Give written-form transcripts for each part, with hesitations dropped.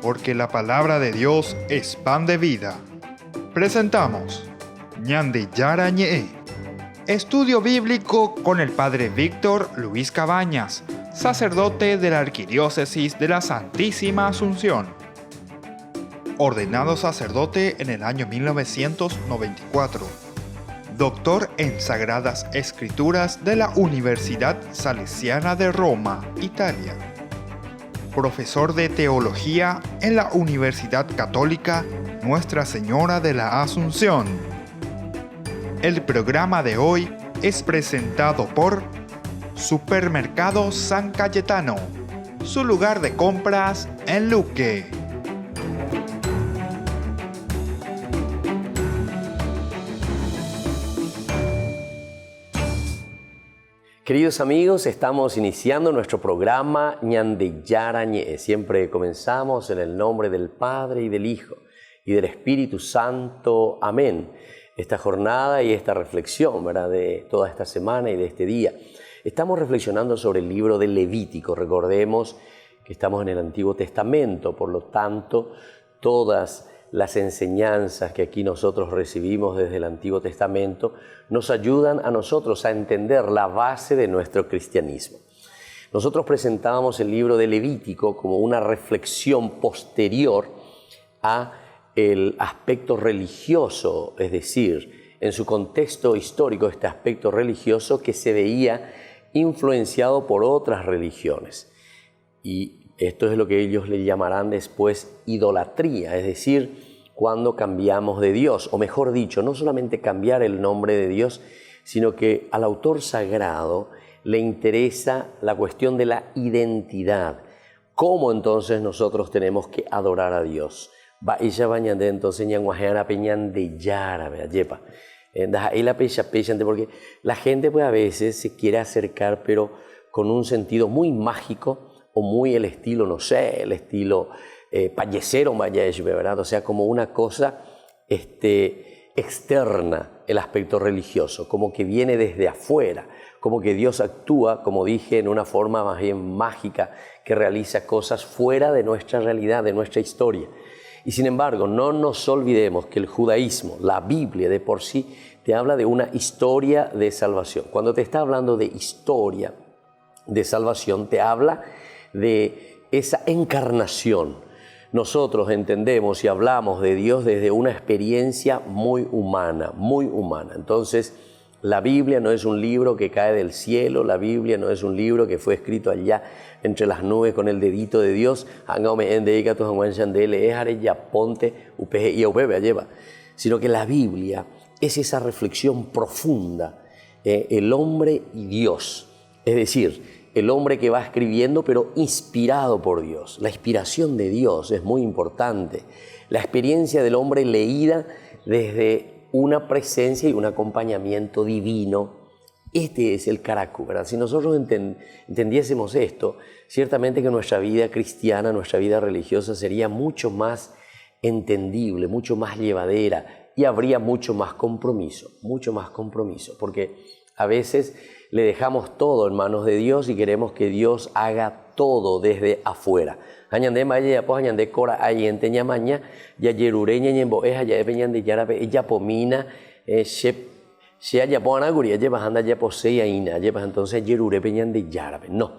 porque la palabra de Dios es pan de vida. Presentamos Ñande Yara Ñe, estudio bíblico con el Padre Víctor Luis Cabañas, sacerdote de la Arquidiócesis de la Santísima Asunción. Ordenado sacerdote en el año 1994. Doctor en Sagradas Escrituras de la Universidad Salesiana de Roma, Italia. Profesor de Teología en la Universidad Católica Nuestra Señora de la Asunción. El programa de hoy es presentado por Supermercado San Cayetano, su lugar de compras en Luque. Queridos amigos, estamos iniciando nuestro programa Ñande Yara Ñe. Siempre comenzamos en el nombre del Padre y del Hijo y del Espíritu Santo. Amén. Esta jornada y esta reflexión, ¿verdad?, de toda esta semana y de este día. Estamos reflexionando sobre el libro del Levítico. Recordemos que estamos en el Antiguo Testamento, por lo tanto, todas las enseñanzas que aquí nosotros recibimos desde el Antiguo Testamento nos ayudan a nosotros a entender la base de nuestro cristianismo. Nosotros presentábamos el libro de Levítico como una reflexión posterior a el aspecto religioso, es decir, en su contexto histórico, este aspecto religioso que se veía influenciado por otras religiones. Y esto es lo que ellos le llamarán después idolatría, es decir, cuando cambiamos de Dios, o mejor dicho, no solamente cambiar el nombre de Dios, sino que al autor sagrado le interesa la cuestión de la identidad. ¿Cómo entonces nosotros tenemos que adorar a Dios? Entonces, porque la gente pues a veces se quiere acercar, pero con un sentido muy mágico o muy el estilo, no sé, el estilo payesero, ¿verdad? O sea, como una cosa externa, el aspecto religioso, como que viene desde afuera, como que Dios actúa, como dije, en una forma más bien mágica, que realiza cosas fuera de nuestra realidad, de nuestra historia. Y sin embargo, no nos olvidemos que el judaísmo, la Biblia de por sí, te habla de una historia de salvación. Cuando te está hablando de historia de salvación, te habla de esa encarnación. Nosotros entendemos y hablamos de Dios desde una experiencia muy humana, muy humana. Entonces, la Biblia no es un libro que cae del cielo, la Biblia no es un libro que fue escrito allá entre las nubes con el dedito de Dios, sino que la Biblia es esa reflexión profunda, el hombre y Dios, es decir, el hombre que va escribiendo pero inspirado por Dios. La inspiración de Dios es muy importante, la experiencia del hombre leída desde una presencia y un acompañamiento divino. Este es el Caracú, ¿verdad? Si nosotros entendiésemos esto, ciertamente que nuestra vida cristiana, nuestra vida religiosa sería mucho más entendible, mucho más llevadera y habría mucho más compromiso, porque a veces le dejamos todo en manos de Dios y queremos que Dios haga todo desde afuera. Añande maya pues añande cora ayente ñamaña ya yerureña ñembo es allá de yarabe ella pomina se haya pona guria lleva anda ya posee ina lleva entonces yerure peñan de yarabe. No,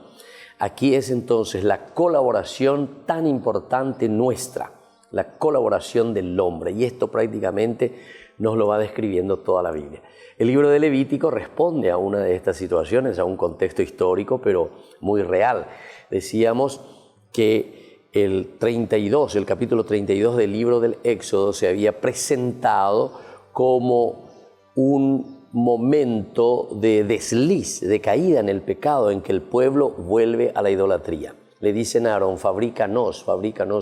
aquí es entonces la colaboración tan importante nuestra, la colaboración del hombre, y esto prácticamente nos lo va describiendo toda la Biblia. El libro de Levítico responde a una de estas situaciones, a un contexto histórico, pero muy real. Decíamos que el capítulo 32 del libro del Éxodo se había presentado como un momento de desliz, de caída en el pecado, en que el pueblo vuelve a la idolatría. Le dicen a Aarón, fabrícanos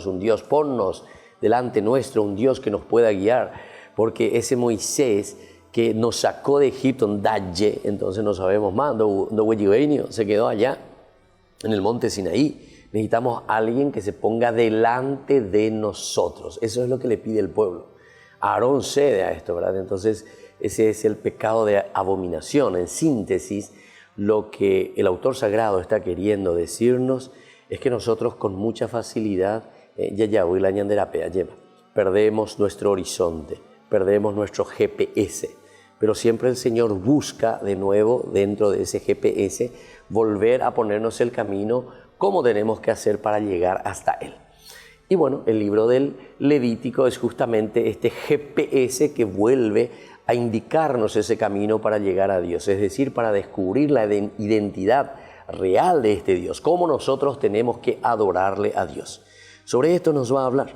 un Dios, ponnos delante nuestro un Dios que nos pueda guiar, porque ese Moisés que nos sacó de Egipto en Dalle, entonces no sabemos más, se quedó allá en el monte Sinaí. Necesitamos a alguien que se ponga delante de nosotros. Eso es lo que le pide el pueblo. Aarón cede a esto, ¿verdad? Entonces ese es el pecado de abominación. En síntesis, lo que el autor sagrado está queriendo decirnos es que nosotros con mucha facilidad ya voy la ñanderapea, lleva. Perdemos nuestro horizonte, perdemos nuestro GPS, pero siempre el Señor busca de nuevo dentro de ese GPS volver a ponernos el camino, cómo tenemos que hacer para llegar hasta Él. Y bueno, el libro del Levítico es justamente este GPS que vuelve a indicarnos ese camino para llegar a Dios, es decir, para descubrir la identidad real de este Dios, cómo nosotros tenemos que adorarle a Dios. Sobre esto nos va a hablar.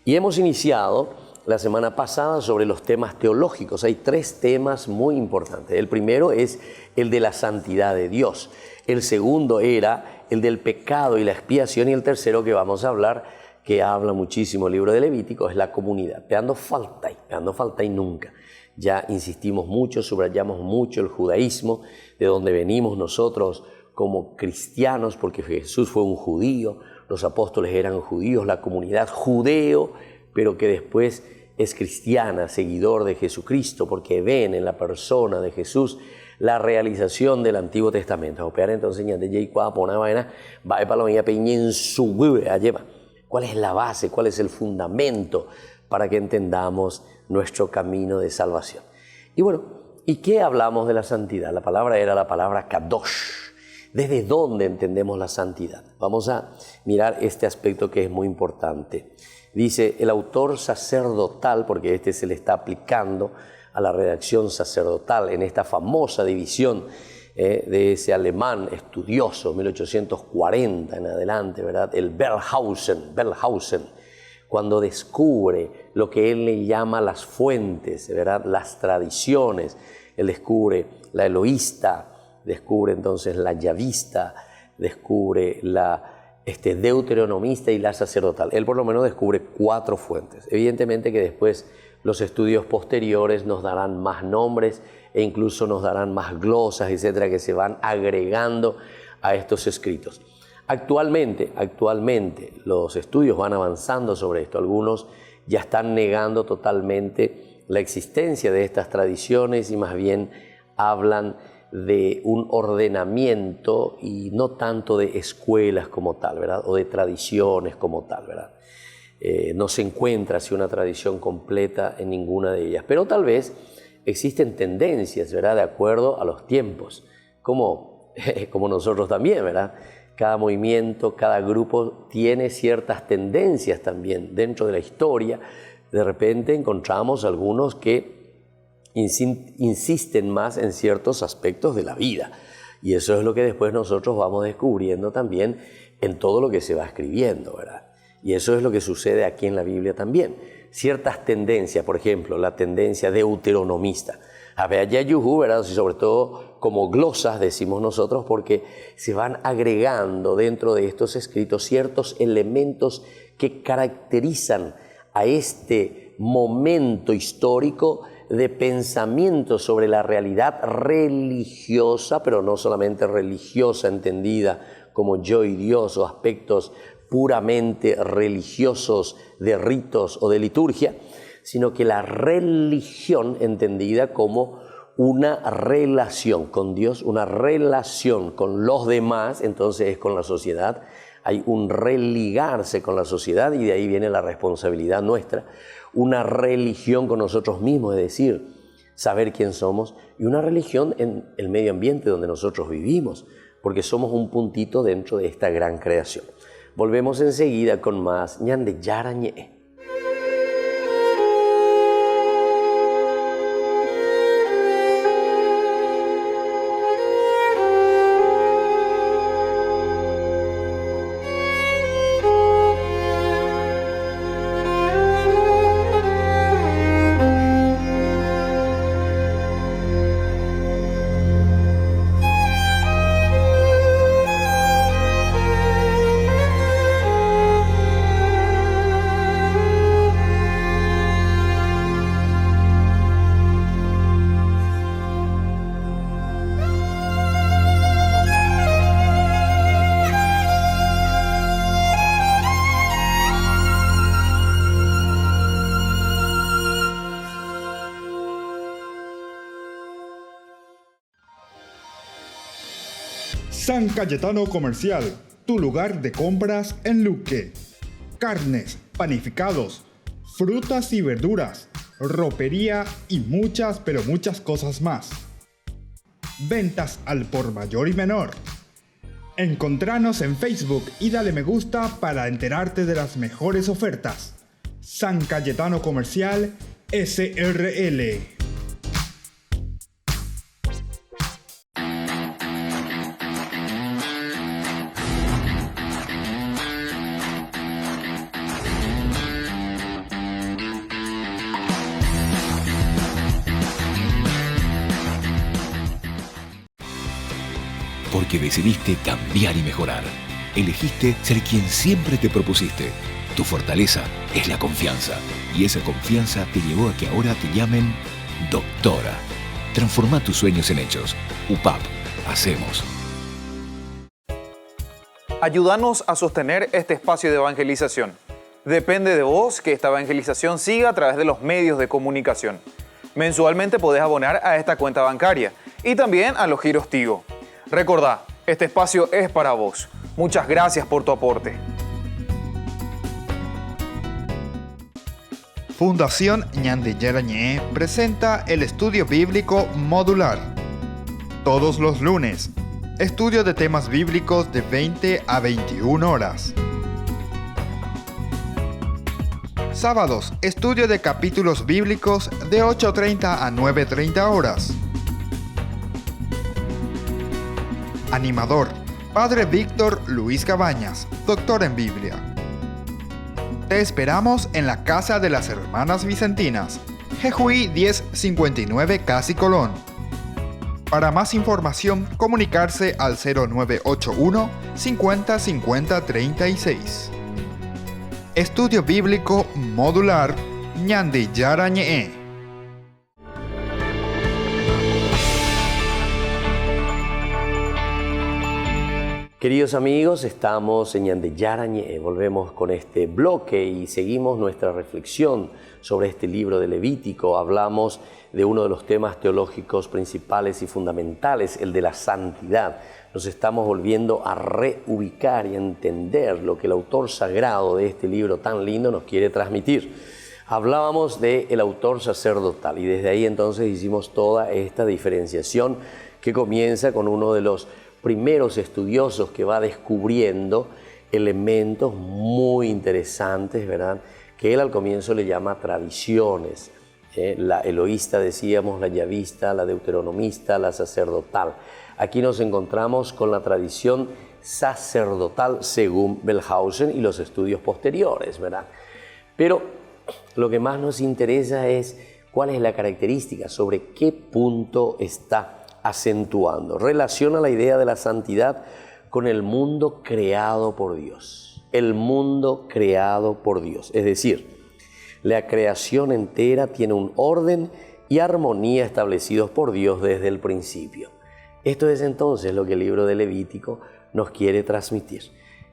Y hemos iniciado la semana pasada sobre los temas teológicos. Hay 3 temas muy importantes. El primero es el de la santidad de Dios. El segundo era el del pecado y la expiación. Y el tercero que vamos a hablar, que habla muchísimo el libro de Levítico, es la comunidad. Peando falta y nunca. Ya insistimos mucho, subrayamos mucho el judaísmo, de donde venimos nosotros como cristianos, porque Jesús fue un judío, los apóstoles eran judíos, la comunidad judeo, pero que después es cristiana, seguidor de Jesucristo, porque ven en la persona de Jesús la realización del Antiguo Testamento. ¿Cuál es la base? ¿Cuál es el fundamento para que entendamos nuestro camino de salvación? Y bueno, ¿y qué hablamos de la santidad? La palabra era la palabra kadosh. ¿Desde dónde entendemos la santidad? Vamos a mirar este aspecto que es muy importante. Dice el autor sacerdotal, porque este se le está aplicando a la redacción sacerdotal en esta famosa división de ese alemán estudioso, 1840 en adelante, ¿verdad? El Wellhausen, cuando descubre lo que él le llama las fuentes, ¿verdad? Las tradiciones. Él descubre la eloísta, descubre entonces la yavista, descubre la deuteronomista y la sacerdotal. Él por lo menos descubre 4 fuentes. Evidentemente que después los estudios posteriores nos darán más nombres e incluso nos darán más glosas, etcétera, que se van agregando a estos escritos. Actualmente los estudios van avanzando sobre esto. Algunos ya están negando totalmente la existencia de estas tradiciones y más bien hablan de un ordenamiento y no tanto de escuelas como tal, ¿verdad? O de tradiciones como tal, ¿verdad? No se encuentra así una tradición completa en ninguna de ellas, pero tal vez existen tendencias, ¿verdad? De acuerdo a los tiempos, como nosotros también, ¿verdad? Cada movimiento, cada grupo tiene ciertas tendencias también dentro de la historia. De repente encontramos algunos que insisten más en ciertos aspectos de la vida. Y eso es lo que después nosotros vamos descubriendo también en todo lo que se va escribiendo, ¿verdad? Y eso es lo que sucede aquí en la Biblia también. Ciertas tendencias, por ejemplo, la tendencia deuteronomista. ¿Verdad? Y sobre todo como glosas decimos nosotros, porque se van agregando dentro de estos escritos ciertos elementos que caracterizan a este momento histórico de pensamiento sobre la realidad religiosa, pero no solamente religiosa entendida como yo y Dios o aspectos puramente religiosos de ritos o de liturgia, sino que la religión entendida como una relación con Dios, una relación con los demás, entonces es con la sociedad. Hay un religarse con la sociedad y de ahí viene la responsabilidad nuestra. Una religión con nosotros mismos, es decir, saber quién somos, y una religión en el medio ambiente donde nosotros vivimos, porque somos un puntito dentro de esta gran creación. Volvemos enseguida con más ñande yarañe. San Cayetano Comercial, tu lugar de compras en Luque. carnes, panificados, frutas y verduras, ropería y muchas pero muchas cosas más. Ventas al por mayor y menor. Encontranos en Facebook y dale me gusta para enterarte de las mejores ofertas. San Cayetano Comercial SRL. Porque decidiste cambiar y mejorar. Elegiste ser quien siempre te propusiste. Tu fortaleza es la confianza. Y esa confianza te llevó a que ahora te llamen doctora. Transforma tus sueños en hechos. UPAP. Hacemos. Ayúdanos a sostener este espacio de evangelización. Depende de vos que esta evangelización siga a través de los medios de comunicación. Mensualmente podés abonar a esta cuenta bancaria y también a los giros Tigo. Recordá, este espacio es para vos. Muchas gracias por tu aporte. Fundación Ñande Yarañé presenta el estudio bíblico modular. Todos los lunes, estudio de temas bíblicos de 20 a 21 horas. Sábados, estudio de capítulos bíblicos de 8:30 a 9:30 horas. Animador, Padre Víctor Luis Cabañas, doctor en Biblia. Te esperamos en la Casa de las Hermanas Vicentinas, Jejuí 1059 Casi Colón. Para más información, comunicarse al 0981 50 50 36. Estudio Bíblico Modular Ñande Yarañé. Queridos amigos, estamos en Ñande Yarañé, volvemos con este bloque y seguimos nuestra reflexión sobre este libro de Levítico. Hablamos de uno de los temas teológicos principales y fundamentales, el de la santidad. Nos estamos volviendo a reubicar y a entender lo que el autor sagrado de este libro tan lindo nos quiere transmitir. Hablábamos del autor sacerdotal y desde ahí entonces hicimos toda esta diferenciación que comienza con uno de los primeros estudiosos que va descubriendo elementos muy interesantes, ¿verdad? Que él al comienzo le llama tradiciones. La eloísta, decíamos, la yavista, la deuteronomista, la sacerdotal. Aquí nos encontramos con la tradición sacerdotal según Belhausen y los estudios posteriores, ¿verdad? Pero lo que más nos interesa es cuál es la característica, sobre qué punto está acentuando. Relaciona la idea de la santidad con el mundo creado por Dios. El mundo creado por Dios. Es decir, la creación entera tiene un orden y armonía establecidos por Dios desde el principio. Esto es entonces lo que el libro de Levítico nos quiere transmitir.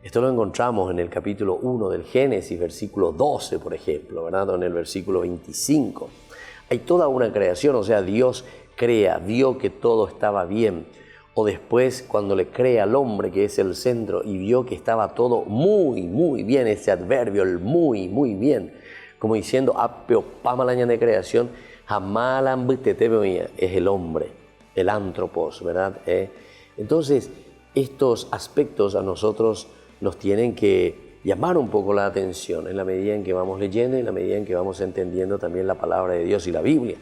Esto lo encontramos en el capítulo 1 del Génesis, versículo 12, por ejemplo, ¿verdad? O en el versículo 25. Hay toda una creación, o sea, Dios crea, vio que todo estaba bien, o después cuando le crea al hombre, que es el centro, y vio que estaba todo muy, muy bien, ese adverbio, el muy, muy bien, como diciendo, appeopamalaña de creación, es el hombre, el antropos, ¿verdad? Entonces, estos aspectos a nosotros nos tienen que llamar un poco la atención en la medida en que vamos leyendo y en la medida en que vamos entendiendo también la palabra de Dios y la Biblia,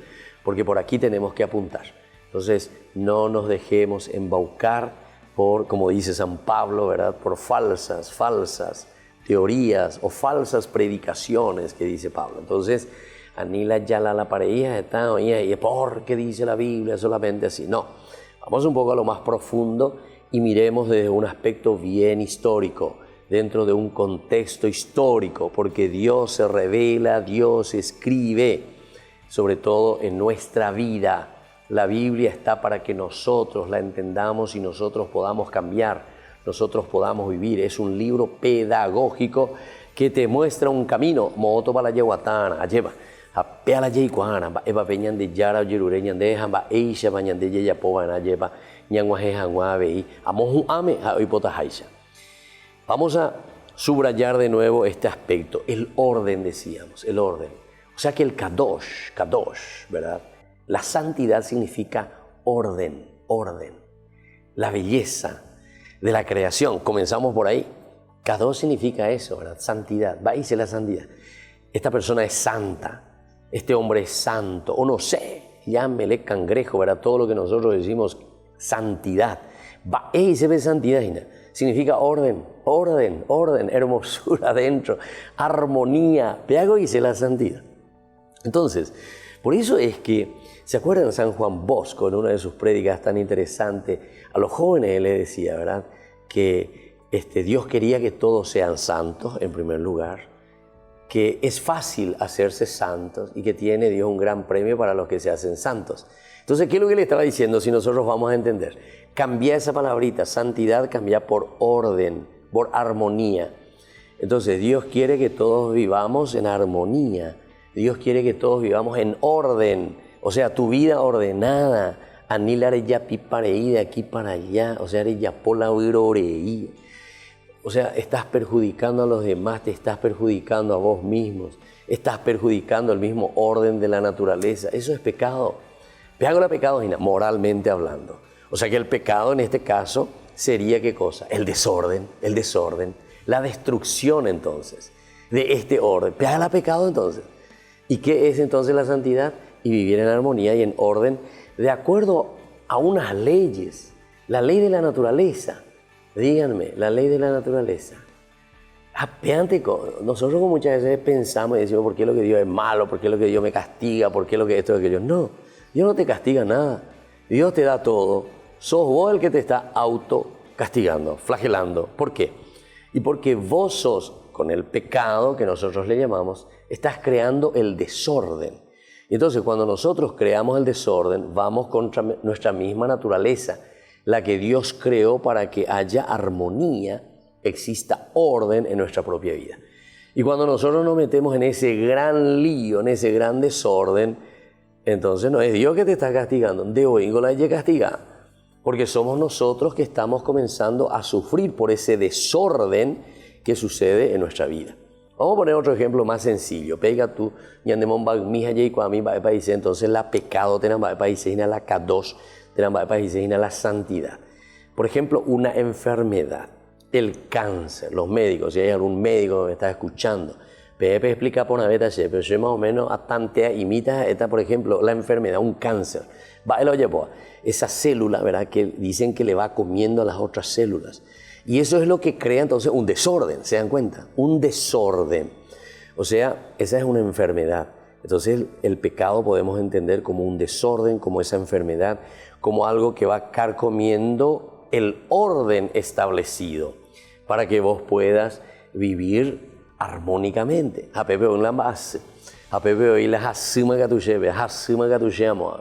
porque por aquí tenemos que apuntar. Entonces, no nos dejemos embaucar por, como dice San Pablo, ¿verdad? Por falsas teorías o falsas predicaciones que dice Pablo. Entonces, anila ya la pareja está, oye, ¿por qué dice la Biblia solamente así? No, vamos un poco a lo más profundo y miremos desde un aspecto bien histórico, dentro de un contexto histórico, porque Dios se revela, Dios escribe, sobre todo en nuestra vida. La Biblia está para que nosotros la entendamos y nosotros podamos cambiar, nosotros podamos vivir. Es un libro pedagógico que te muestra un camino. Moto para la yeguatana, lleva. Apea la yeguana, eva peñan de yara yerureñan de jamba eisha bañan de yeyapoba lleva ñanguaje janguabe y amoju ame a ipota haisha. Vamos a subrayar de nuevo este aspecto, el orden, decíamos, el orden. O sea que el kadosh, ¿verdad? La santidad significa orden, orden. La belleza de la creación, comenzamos por ahí. Kadosh significa eso, ¿verdad? Santidad, va y dice la santidad. Esta persona es santa, este hombre es santo, o no sé, llámele cangrejo, ¿verdad? Todo lo que nosotros decimos santidad. Va y se ve santidad, significa orden, orden, orden, hermosura adentro, armonía. Peago dice la santidad. Entonces, por eso es que, ¿se acuerdan San Juan Bosco en una de sus prédicas tan interesantes? A los jóvenes él le decía, ¿verdad? Que Dios quería que todos sean santos, en primer lugar, que es fácil hacerse santos y que tiene Dios un gran premio para los que se hacen santos. Entonces, ¿qué es lo que le estaba diciendo? Si nosotros vamos a entender, cambia esa palabrita, santidad, cambia por orden, por armonía. Entonces, Dios quiere que todos vivamos en armonía. Dios quiere que todos vivamos en orden, o sea, tu vida ordenada. Anilare ya pipareí de aquí para allá, o sea, ya pola oreí. O sea, estás perjudicando a los demás, te estás perjudicando a vos mismos, estás perjudicando el mismo orden de la naturaleza. Eso es pecado. Peago la pecado, moralmente hablando. O sea que el pecado en este caso sería ¿qué cosa? El desorden, la destrucción entonces de este orden. Peago la pecado entonces. ¿Y qué es entonces la santidad? Y vivir en armonía y en orden de acuerdo a unas leyes. La ley de la naturaleza. Díganme, la ley de la naturaleza. Nosotros muchas veces pensamos y decimos, ¿por qué lo que Dios es malo? ¿Por qué lo que Dios me castiga? ¿Por qué lo que esto y aquello? No, Dios no te castiga nada. Dios te da todo. Sos vos el que te está autocastigando, flagelando. ¿Por qué? Y porque vos sos, con el pecado que nosotros le llamamos, estás creando el desorden. Y entonces cuando nosotros creamos el desorden, vamos contra nuestra misma naturaleza, la que Dios creó para que haya armonía, exista orden en nuestra propia vida. Y cuando nosotros nos metemos en ese gran lío, en ese gran desorden, entonces no es Dios que te está castigando, de hoy la hay que castigar, porque somos nosotros que estamos comenzando a sufrir por ese desorden que sucede en nuestra vida. Vamos a poner otro ejemplo más sencillo. Pega tú, entonces la pecado te la kadosh, la santidad. Por ejemplo, una enfermedad, el cáncer, los médicos, si hay algún médico que me está escuchando, Pepe explica por una vez, pero yo más o menos a tantea imita esta, por ejemplo, la enfermedad, un cáncer. Esa célula, ¿verdad? Que dicen que le va comiendo a las otras células. Y eso es lo que crea entonces un desorden, ¿se dan cuenta? Un desorden. O sea, esa es una enfermedad. Entonces el pecado podemos entender como un desorden, como esa enfermedad, como algo que va carcomiendo el orden establecido para que vos puedas vivir armónicamente.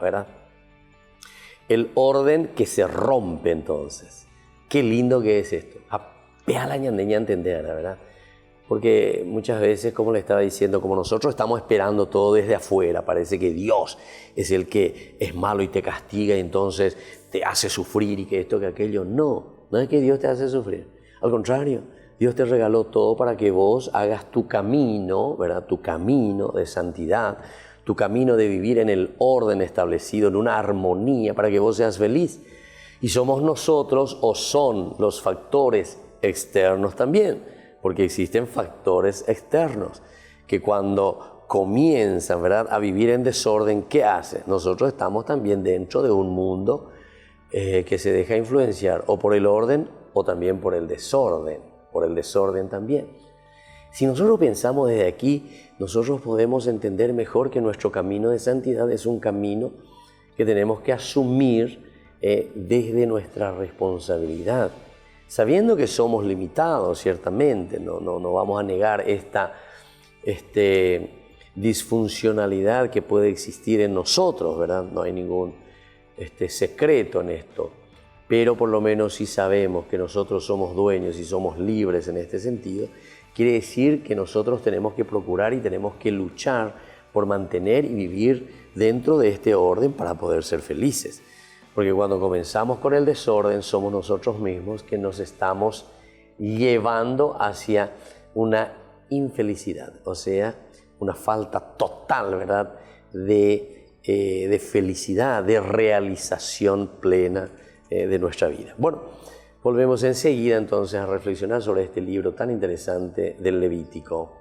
¿Verdad? El orden que se rompe entonces. Qué lindo que es esto. Entender, ¿verdad? Porque muchas veces, como le estaba diciendo, como nosotros estamos esperando todo desde afuera, parece que Dios es el que es malo y te castiga y entonces te hace sufrir y que esto, que aquello. No es que Dios te hace sufrir. Al contrario, Dios te regaló todo para que vos hagas tu camino, ¿verdad? Tu camino de santidad, tu camino de vivir en el orden establecido, en una armonía, para que vos seas feliz. Y somos nosotros o son los factores externos también, porque existen factores externos que cuando comienzan, ¿verdad?, a vivir en desorden, ¿qué hacen? Nosotros estamos también dentro de un mundo que se deja influenciar o por el orden o también por el desorden también. Si nosotros pensamos desde aquí, nosotros podemos entender mejor que nuestro camino de santidad es un camino que tenemos que asumir desde nuestra responsabilidad, sabiendo que somos limitados, ciertamente, no vamos a negar esta disfuncionalidad que puede existir en nosotros, ¿verdad? No hay ningún secreto en esto, pero por lo menos si sabemos que nosotros somos dueños y somos libres en este sentido, quiere decir que nosotros tenemos que procurar y tenemos que luchar por mantener y vivir dentro de este orden para poder ser felices. Porque cuando comenzamos con el desorden somos nosotros mismos que nos estamos llevando hacia una infelicidad, o sea, una falta total, ¿verdad?, de felicidad, de realización plena de nuestra vida. Bueno, volvemos enseguida entonces a reflexionar sobre este libro tan interesante del Levítico.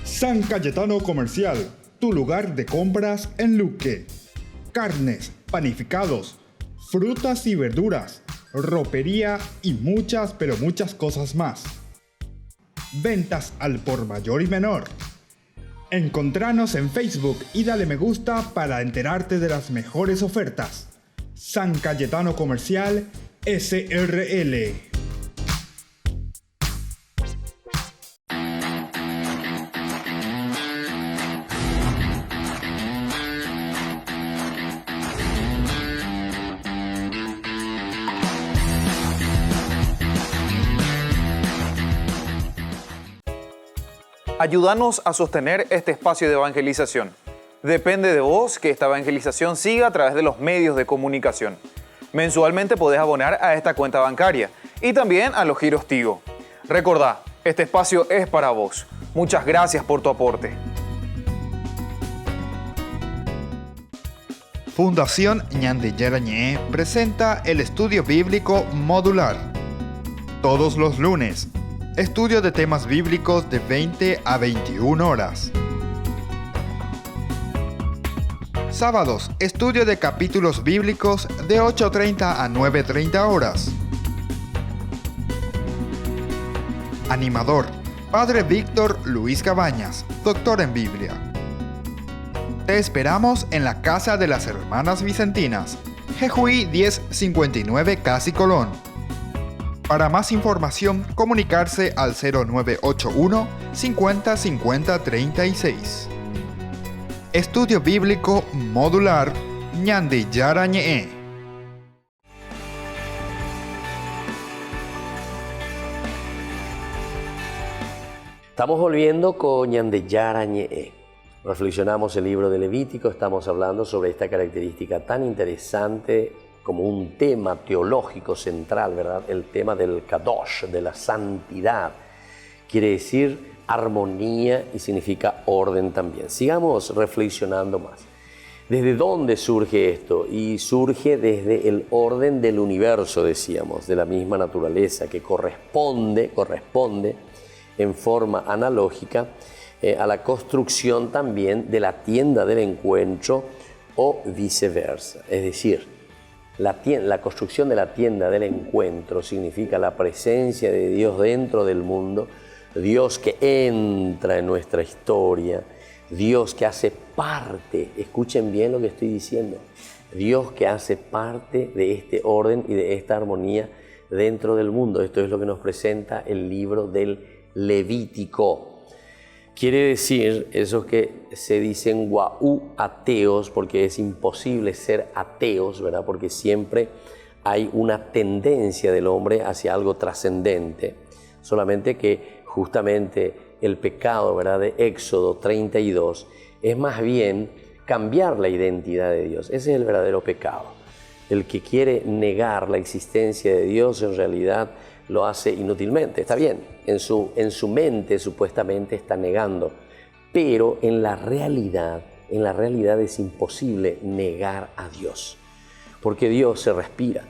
San Cayetano Comercial, tu lugar de compras en Luque. Carnes, panificados, frutas y verduras, ropería y muchas, pero muchas cosas más. Ventas al por mayor y menor. Encontranos en Facebook y dale me gusta para enterarte de las mejores ofertas. San Cayetano Comercial, SRL. Ayúdanos a sostener este espacio de evangelización. Depende de vos que esta evangelización siga a través de los medios de comunicación. Mensualmente podés abonar a esta cuenta bancaria y también a los giros Tigo. Recordá, este espacio es para vos. Muchas gracias por tu aporte. Fundación Ñande Yarañé presenta el estudio bíblico modular. Todos los lunes, estudio de temas bíblicos de 20 a 21 horas. Sábados, estudio de capítulos bíblicos de 8:30 a 9:30 horas. Animador, Padre Víctor Luis Cabañas, doctor en Biblia. Te esperamos en la Casa de las Hermanas Vicentinas, Jejuí 1059 Casi Colón. Para más información, comunicarse al 0981 50 50 36. Estudio Bíblico Modular Ñande Yarañé. Estamos volviendo con Ñande Yarañé. Reflexionamos el libro de Levítico, estamos hablando sobre esta característica tan interesante como un tema teológico central, ¿verdad? El tema del Kadosh, de la santidad. Quiere decir armonía y significa orden también. Sigamos reflexionando más. ¿Desde dónde surge esto? Y surge desde el orden del universo, decíamos, de la misma naturaleza, que corresponde en forma analógica a la construcción también de la tienda del encuentro o viceversa. Es decir, la construcción de la tienda del encuentro significa la presencia de Dios dentro del mundo, Dios que entra en nuestra historia, Dios que hace parte, escuchen bien lo que estoy diciendo, Dios que hace parte de este orden y de esta armonía dentro del mundo. Esto es lo que nos presenta el libro del Levítico. Quiere decir, esos que se dicen guau ateos, porque es imposible ser ateos, ¿verdad? Porque siempre hay una tendencia del hombre hacia algo trascendente, solamente que justamente el pecado, ¿verdad?, de Éxodo 32 es más bien cambiar la identidad de Dios. Ese es el verdadero pecado. El que quiere negar la existencia de Dios en realidad lo hace inútilmente. Está bien, en su mente supuestamente está negando, pero en la realidad es imposible negar a Dios, porque Dios se respira.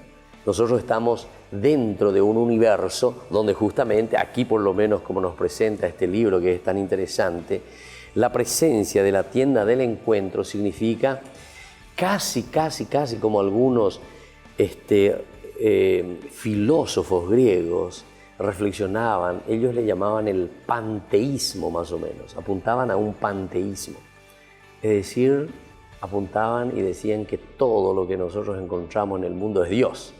Nosotros estamos dentro de un universo donde justamente aquí, por lo menos como nos presenta este libro que es tan interesante, la presencia de la tienda del encuentro significa casi como algunos filósofos griegos reflexionaban, ellos le llamaban el panteísmo más o menos, apuntaban a un panteísmo. Es decir, apuntaban y decían que todo lo que nosotros encontramos en el mundo es Dios.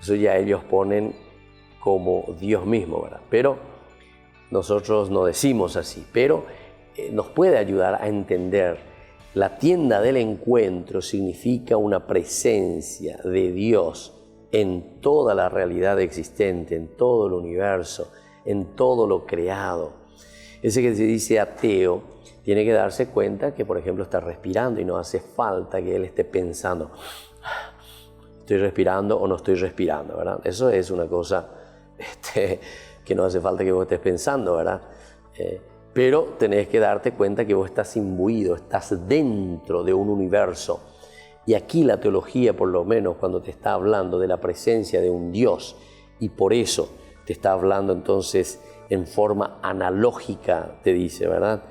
Eso ya ellos ponen como Dios mismo, ¿verdad? Pero nosotros no decimos así, pero nos puede ayudar a entender. La tienda del encuentro significa una presencia de Dios en toda la realidad existente, en todo el universo, en todo lo creado. Ese que se dice ateo tiene que darse cuenta que, por ejemplo, está respirando y no hace falta que él esté pensando, ¿estoy respirando o no estoy respirando?, ¿verdad? Eso es una cosa que no hace falta que vos estés pensando, ¿verdad? Pero tenés que darte cuenta que vos estás imbuido, estás dentro de un universo. Y aquí la teología, por lo menos, cuando te está hablando de la presencia de un Dios, y por eso te está hablando entonces en forma analógica, te dice, ¿verdad?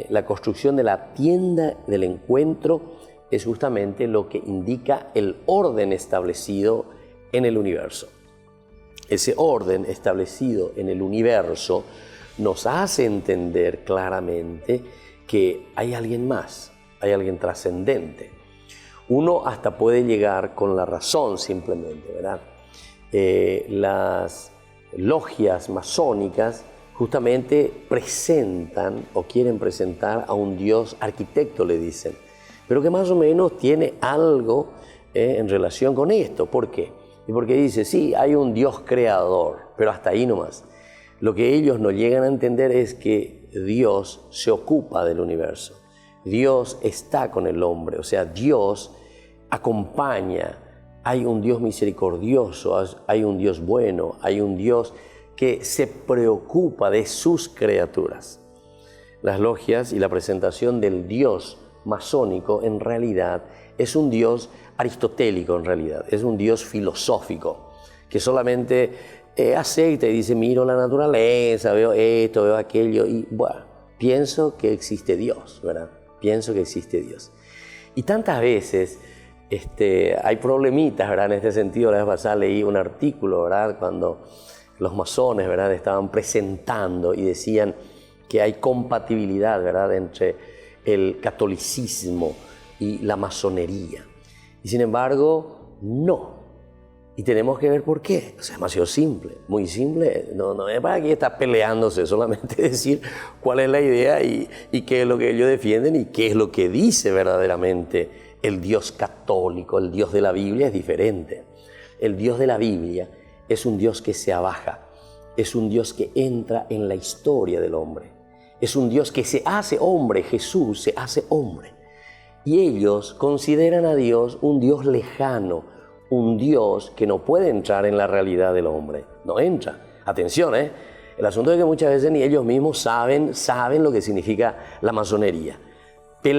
La construcción de la tienda del encuentro es justamente lo que indica el orden establecido en el universo. Ese orden establecido en el universo nos hace entender claramente que hay alguien más, hay alguien trascendente. Uno hasta puede llegar con la razón simplemente, ¿verdad? Las logias masónicas justamente presentan o quieren presentar a un Dios arquitecto, le dicen, pero que más o menos tiene algo en relación con esto. ¿Por qué? Y porque dice, sí, hay un Dios creador, pero hasta ahí nomás. Lo que ellos no llegan a entender es que Dios se ocupa del universo. Dios está con el hombre, o sea, Dios acompaña. Hay un Dios misericordioso, hay un Dios bueno, hay un Dios que se preocupa de sus criaturas. Las logias y la presentación del Dios masónico en realidad es un Dios aristotélico, en realidad, es un Dios filosófico, que solamente acepta y dice, miro la naturaleza, veo esto, veo aquello, y bueno, pienso que existe Dios, ¿verdad? Pienso que existe Dios. Y tantas veces hay problemitas, ¿verdad? En este sentido, la vez pasada leí un artículo, ¿verdad? Cuando los masones, ¿verdad?, estaban presentando y decían que hay compatibilidad, ¿verdad?, entre el catolicismo y la masonería. Y sin embargo, no. Y tenemos que ver por qué. O sea, es demasiado simple, muy simple. No es para que estar peleándose, solamente decir cuál es la idea y qué es lo que ellos defienden y qué es lo que dice verdaderamente el Dios católico. El Dios de la Biblia es diferente. El Dios de la Biblia es un Dios que se abaja, es un Dios que entra en la historia del hombre. Es un Dios que se hace hombre, Jesús se hace hombre. Y ellos consideran a Dios un Dios lejano, un Dios que no puede entrar en la realidad del hombre. No entra. Atención, el asunto es que muchas veces ni ellos mismos saben lo que significa la masonería. Y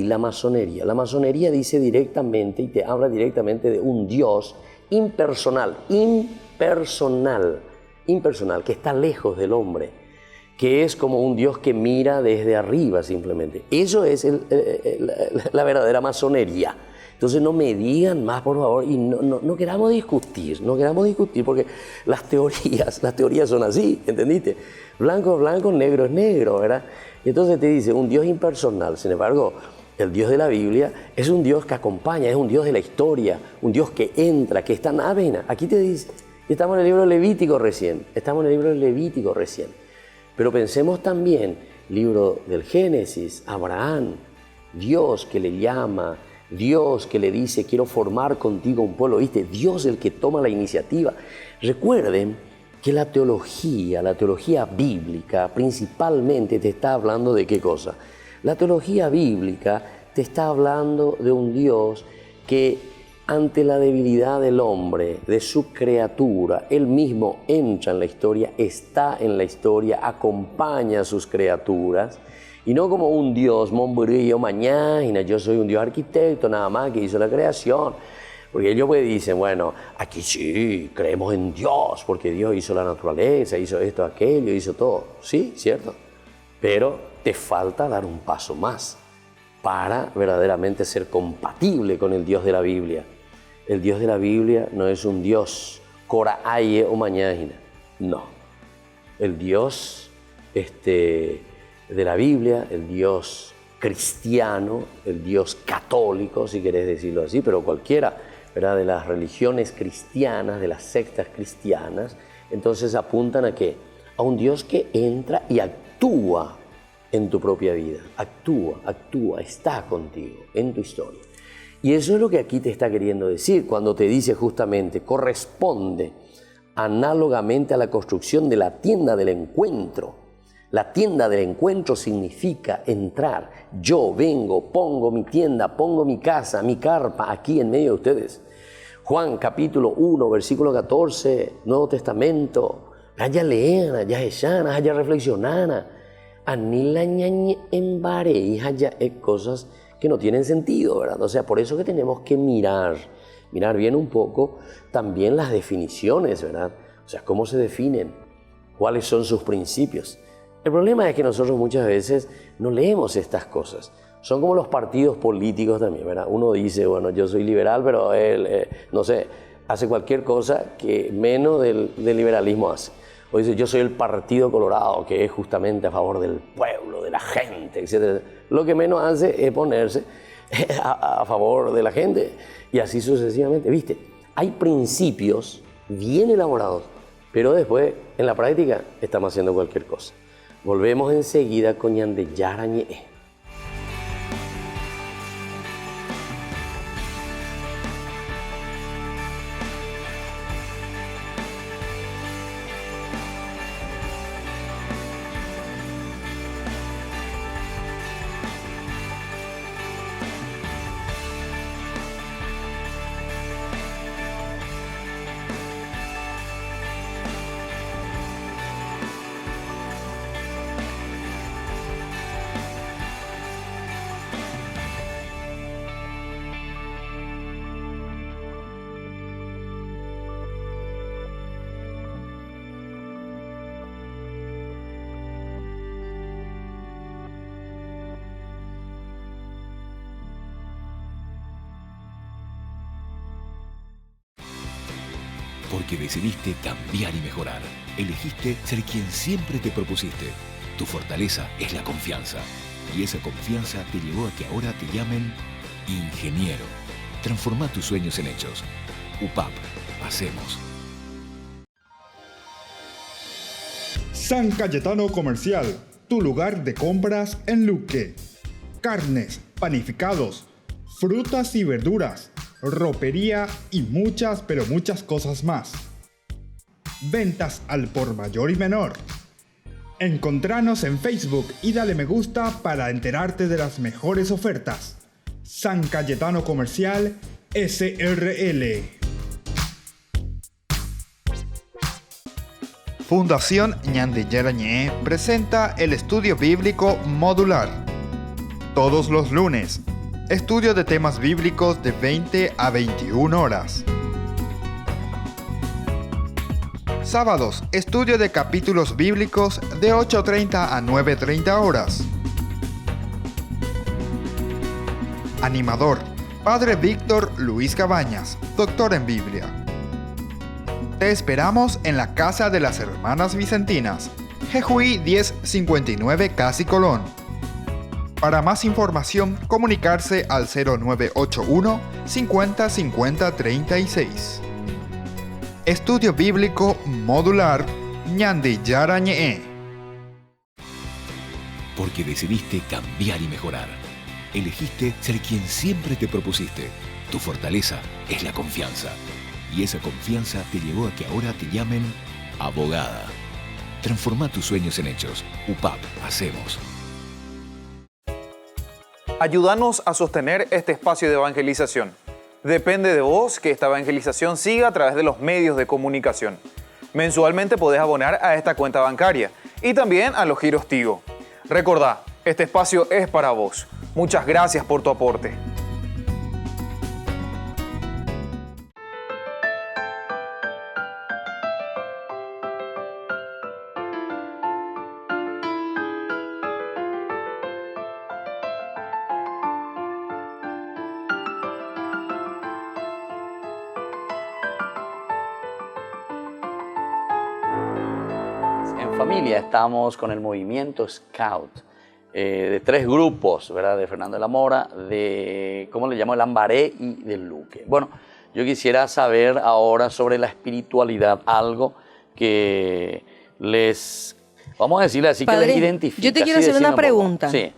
la masonería. La masonería dice directamente y te habla directamente de un Dios impersonal, que está lejos del hombre, que es como un Dios que mira desde arriba simplemente. Eso es la verdadera masonería. Entonces no me digan más, por favor, y no queramos discutir, porque las teorías son así, ¿entendiste? Blanco es blanco, negro es negro, ¿verdad? Y entonces te dice un Dios impersonal. Sin embargo, el Dios de la Biblia es un Dios que acompaña, es un Dios de la historia, un Dios que entra, que está en avena. Aquí te dice, estamos en el libro Levítico recién, pero pensemos también, libro del Génesis, Abraham, Dios que le llama, Dios que le dice, quiero formar contigo un pueblo, ¿viste? Dios el que toma la iniciativa. Recuerden que la teología bíblica, principalmente te está hablando de qué cosa. La teología bíblica te está hablando de un Dios que ante la debilidad del hombre, de su criatura, Él mismo entra en la historia, está en la historia, acompaña a sus criaturas, y no como un Dios momburillo mañana, yo soy un Dios arquitecto nada más que hizo la creación. Porque ellos pues dicen, bueno, aquí sí, creemos en Dios, porque Dios hizo la naturaleza, hizo esto, aquello, hizo todo. Sí, cierto. Pero te falta dar un paso más para verdaderamente ser compatible con el Dios de la Biblia. El Dios de la Biblia no es un Dios Cora aye o mañana. No. El Dios de la Biblia, el Dios cristiano, el Dios católico, si querés decirlo así, pero cualquiera, ¿verdad?, de las religiones cristianas, de las sectas cristianas, entonces apuntan a ¿qué? A un Dios que entra y actúa en tu propia vida, actúa, está contigo, en tu historia. Y eso es lo que aquí te está queriendo decir cuando te dice justamente, corresponde análogamente a la construcción de la tienda del encuentro. La tienda del encuentro significa entrar. Yo vengo, pongo mi tienda, pongo mi casa, mi carpa aquí en medio de ustedes. Juan capítulo 1, versículo 14, Nuevo Testamento. Haya lean, haya echan, haya reflexionan. Anila ñañe embare y haya cosas que no tienen sentido, ¿verdad? O sea, por eso que tenemos que mirar bien un poco también las definiciones, ¿verdad? O sea, cómo se definen, cuáles son sus principios. El problema es que nosotros muchas veces no leemos estas cosas. Son como los partidos políticos también, ¿verdad? Uno dice, bueno, yo soy liberal, pero él, no sé, hace cualquier cosa que menos del liberalismo hace. O dice, yo soy el Partido Colorado, que es justamente a favor del pueblo, de la gente, etc. Lo que menos hace es ponerse a favor de la gente y así sucesivamente. ¿Viste? Hay principios bien elaborados, pero después, en la práctica, estamos haciendo cualquier cosa. Volvemos enseguida con Ñande Yarañe. Porque decidiste cambiar y mejorar. Elegiste ser quien siempre te propusiste. Tu fortaleza es la confianza. Y esa confianza te llevó a que ahora te llamen ingeniero. Transforma tus sueños en hechos. UPAP. Hacemos. San Cayetano Comercial, tu lugar de compras en Luque. Carnes, panificados, frutas y verduras, ropería y muchas, pero muchas cosas más. Ventas al por mayor y menor. Encontranos en Facebook y dale me gusta para enterarte de las mejores ofertas. San Cayetano Comercial SRL. Fundación Ñande Yarañé presenta el estudio bíblico modular. Todos los lunes, estudio de temas bíblicos de 20 a 21 horas. Sábados, estudio de capítulos bíblicos de 8:30 a 9:30 horas. Animador, Padre Víctor Luis Cabañas, doctor en Biblia. Te esperamos en la Casa de las Hermanas Vicentinas, Jejuí 1059 Casi Colón. Para más información, comunicarse al 0981 50 50 36. Estudio Bíblico Modular Ñande Yarañé. Porque decidiste cambiar y mejorar. Elegiste ser quien siempre te propusiste. Tu fortaleza es la confianza. Y esa confianza te llevó a que ahora te llamen abogada. Transforma tus sueños en hechos. UPAP. Hacemos. Ayúdanos a sostener este espacio de evangelización. Depende de vos que esta evangelización siga a través de los medios de comunicación. Mensualmente podés abonar a esta cuenta bancaria y también a los giros Tigo. Recordá, este espacio es para vos. Muchas gracias por tu aporte. familia, estamos con el movimiento Scout, de 3 grupos, ¿verdad? De Fernando de la Mora, de, ¿cómo le llamo? El Lambaré y del Luque. Bueno, yo quisiera saber ahora sobre la espiritualidad, algo que les, vamos a decirle así, Padre, que les identifica. yo te quiero así hacer una decime un poco. pregunta. Sí.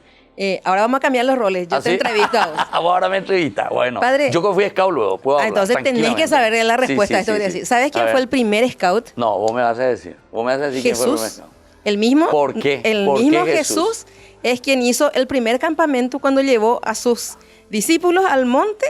Ahora vamos a cambiar los roles. Yo ¿Ah, te sí? entrevisto a vos. Ahora me entrevista. Bueno, Padre, yo que fui scout luego, puedo hablar entonces tenés que tranquilamente. saber la respuesta Sí, a esto. sí, que sí, decir. sí. ¿Sabes A quién ver. fue el primer scout? No, vos me vas a decir. Vos me vas a decir quién fue el primer Jesús. scout. El mismo. ¿Por qué? El ¿Por mismo qué Jesús es quien hizo el primer campamento cuando llevó a sus discípulos al monte,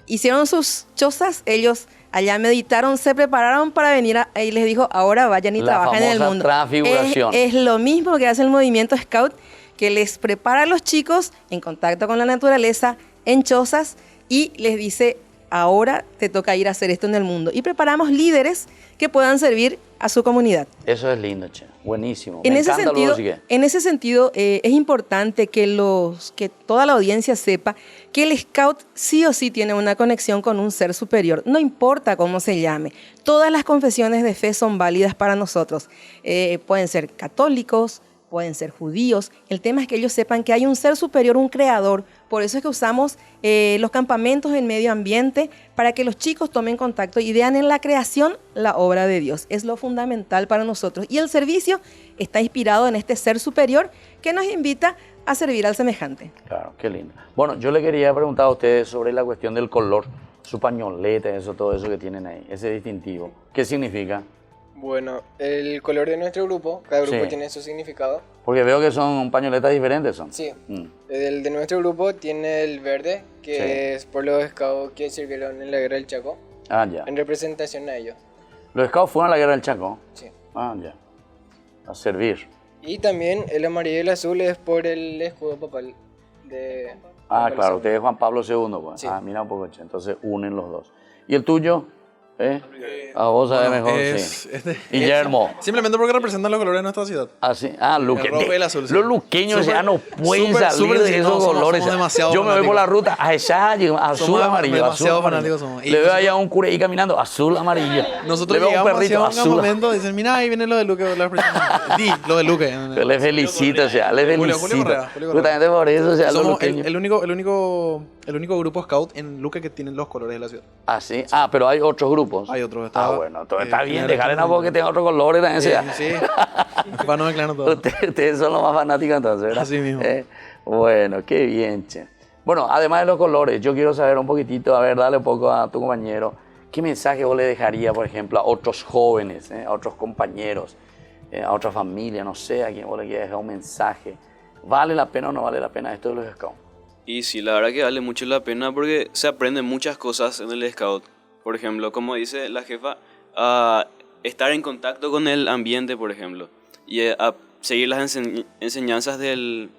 hicieron sus chozas, ellos allá meditaron, se prepararon para venir y les dijo, ahora vayan y La trabajen en el famosa mundo. transfiguración. Es lo mismo que hace el movimiento Scout, que les prepara a los chicos en contacto con la naturaleza, en chozas, y les dice, ahora te toca ir a hacer esto en el mundo. Y preparamos líderes que puedan servir a su comunidad. Eso es lindo, che. Buenísimo. En Me ese encanta sentido, luego, sigue. es importante que toda la audiencia sepa que el scout sí o sí tiene una conexión con un ser superior, no importa cómo se llame. Todas las confesiones de fe son válidas para nosotros. Pueden ser católicos, pueden ser judíos. El tema es que ellos sepan que hay un ser superior, un creador. Por eso es que usamos los campamentos en medio ambiente para que los chicos tomen contacto y vean en la creación la obra de Dios. Es lo fundamental para nosotros. Y el servicio está inspirado en este ser superior que nos invita a servir al semejante. Claro, qué lindo. Bueno, yo le quería preguntar a ustedes sobre la cuestión del color, su pañoleta, eso, todo eso que tienen ahí, ese distintivo. ¿Qué significa? Bueno, el color de nuestro grupo, cada grupo Sí. tiene su significado. Porque veo que son pañoletas diferentes, ¿son? Sí, Mm. el de nuestro grupo tiene el verde, que Sí. es por los scouts que sirvieron en la guerra del Chaco, Ah, ya. en representación a ellos. Los scouts fueron a la guerra del Chaco. Sí. Ah, ya. A servir. Y también el amarillo y el azul es por el escudo papal de... Ah, Juan claro, Pablo usted es Juan Pablo II, pues. Sí. Ah, mira un poco, che. Entonces unen los dos. ¿Y el tuyo? A vos sabés mejor, sí. Guillermo. Simplemente porque representan los colores de nuestra ciudad. Ah, sí. Ah, Luque. El rojo y el azul, sí. Los luqueños Súper- ya no pueden súper- salir súper- de esos no, somos- colores. somos demasiado Yo me voy por la ruta a esa, azul, Somos amarillo, azul, demasiado amarillo. fanáticos somos. Y Le veo nosotros- allá a un cureí caminando, azul, amarillo. Nosotros Le veo a un llegamos perrito, hacia un azul. campamento y dicen, mira, ahí viene lo de Luque. Lo de Luque. Yo le felicito, o sea, le Julio felicito. Correa, Julio Correa. Justamente por eso, o sea, los Somos luqueños. el único grupo scout en Luque que tienen los colores de la ciudad. Ah, sí. Ah, pero hay otros grupos. Hay otros. Ah, bueno, todo está bien. General Dejarle a Chávez. vos que tenga otros colores también. sea. Sí. Para no mezclarnos todo. Ustedes son los más fanáticos entonces, ¿verdad? Así mismo. Bueno, qué bien, che. Bueno, además de los colores, yo quiero saber un poquitito, a ver, dale un poco a tu compañero. ¿Qué mensaje vos le dejarías, por ejemplo, a otros jóvenes, a otros compañeros, a otra familia, no sé, a quien vos le quieras dejar un mensaje? ¿Vale la pena o no vale la pena esto de los scouts? Y sí, la verdad que vale mucho la pena porque se aprenden muchas cosas en el scout. Por ejemplo, como dice la jefa, estar en contacto con el ambiente, por ejemplo, y a seguir las enseñanzas del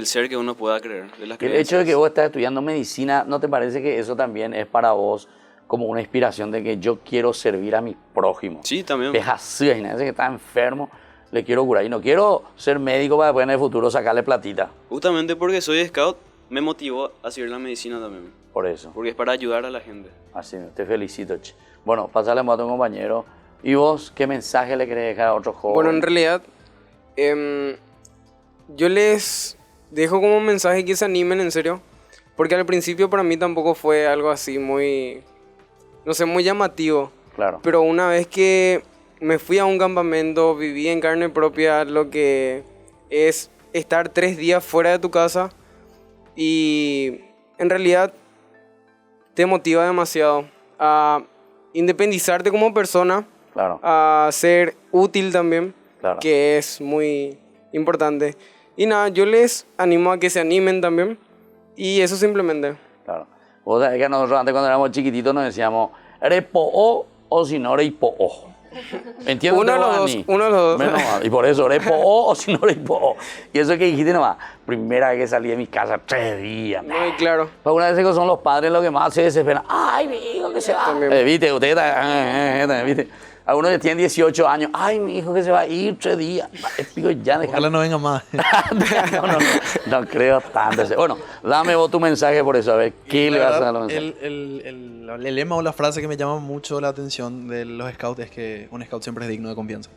ser que uno pueda creer. De las El hecho de que creencias. vos estás estudiando medicina, ¿no te parece que eso también es para vos como una inspiración de que yo quiero servir a mi prójimo? Sí, también. Es así, imagínate que está enfermo, le quiero curar y no quiero ser médico para después en el futuro sacarle platita. Justamente porque soy scout, me motivó a seguir la medicina también. Por eso. Porque es para ayudar a la gente. Así, te felicito, che. Bueno, pásale a tu compañero. ¿Y vos qué mensaje le querés dejar a otros jóvenes? Bueno, en realidad, yo les dejo como mensaje que se animen, en serio. Porque al principio para mí tampoco fue algo así muy, no sé, muy llamativo. Claro. Pero una vez que me fui a un campamento, viví en carne propia lo que es estar 3 días fuera de tu casa. Y en realidad te motiva demasiado a independizarte como persona, Claro. a ser útil también, Claro. que es muy importante. Y nada, yo les animo a que se animen también. Y eso simplemente. Claro. Vos sabés que nosotros antes cuando éramos chiquititos nos decíamos, ¿eres po'o o si no eres po'o? ¿Entiendes? Uno de los dos, uno de los dos. Menos mal. Y por eso, ¿eres po'o o si no eres po'o? Y eso que dijiste nomás, primera vez que salí de mi casa, 3 días. Muy claro. Algunas veces que son los padres los que más se desesperan. ¡Ay, mi hijo que se va! También. ¿Viste? Usted está, ¿viste? Algunos que tienen 18 años. ¡Ay, mi hijo que se va a ir 3 días! Digo, ya deja. Ojalá no venga más. No creo tanto. Bueno, dame vos tu mensaje por eso, a ver, ¿qué le La vas a dar a verdad, los mensajes? el lema o la frase que me llama mucho la atención de los scouts es que un scout siempre es digno de confianza.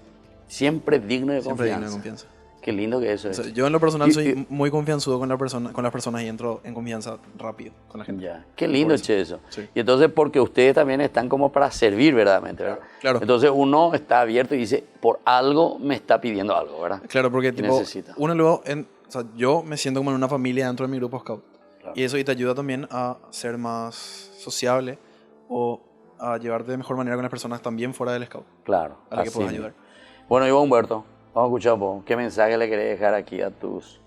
Siempre digno de Siempre confianza. digno de confianza. Qué lindo que eso O es. sea, yo en lo personal Y- soy muy confianzudo con las personas y entro en confianza rápido con la gente. Ya, qué lindo, Por eso. che, eso. Sí. Y entonces, porque ustedes también están como para servir verdaderamente, ¿verdad? Claro. Entonces uno está abierto y dice, por algo me está pidiendo algo, ¿verdad? Claro, porque ¿Qué tipo, necesita? uno luego, o sea, yo me siento como en una familia dentro de mi grupo Scout. Claro. Y eso y te ayuda también a ser más sociable o a llevarte de mejor manera con las personas también fuera del Scout, Claro. a la que así puedas mismo. ayudar. Bueno, Iván Humberto, vamos a escuchar un poco. ¿Qué mensaje le querés dejar aquí a tus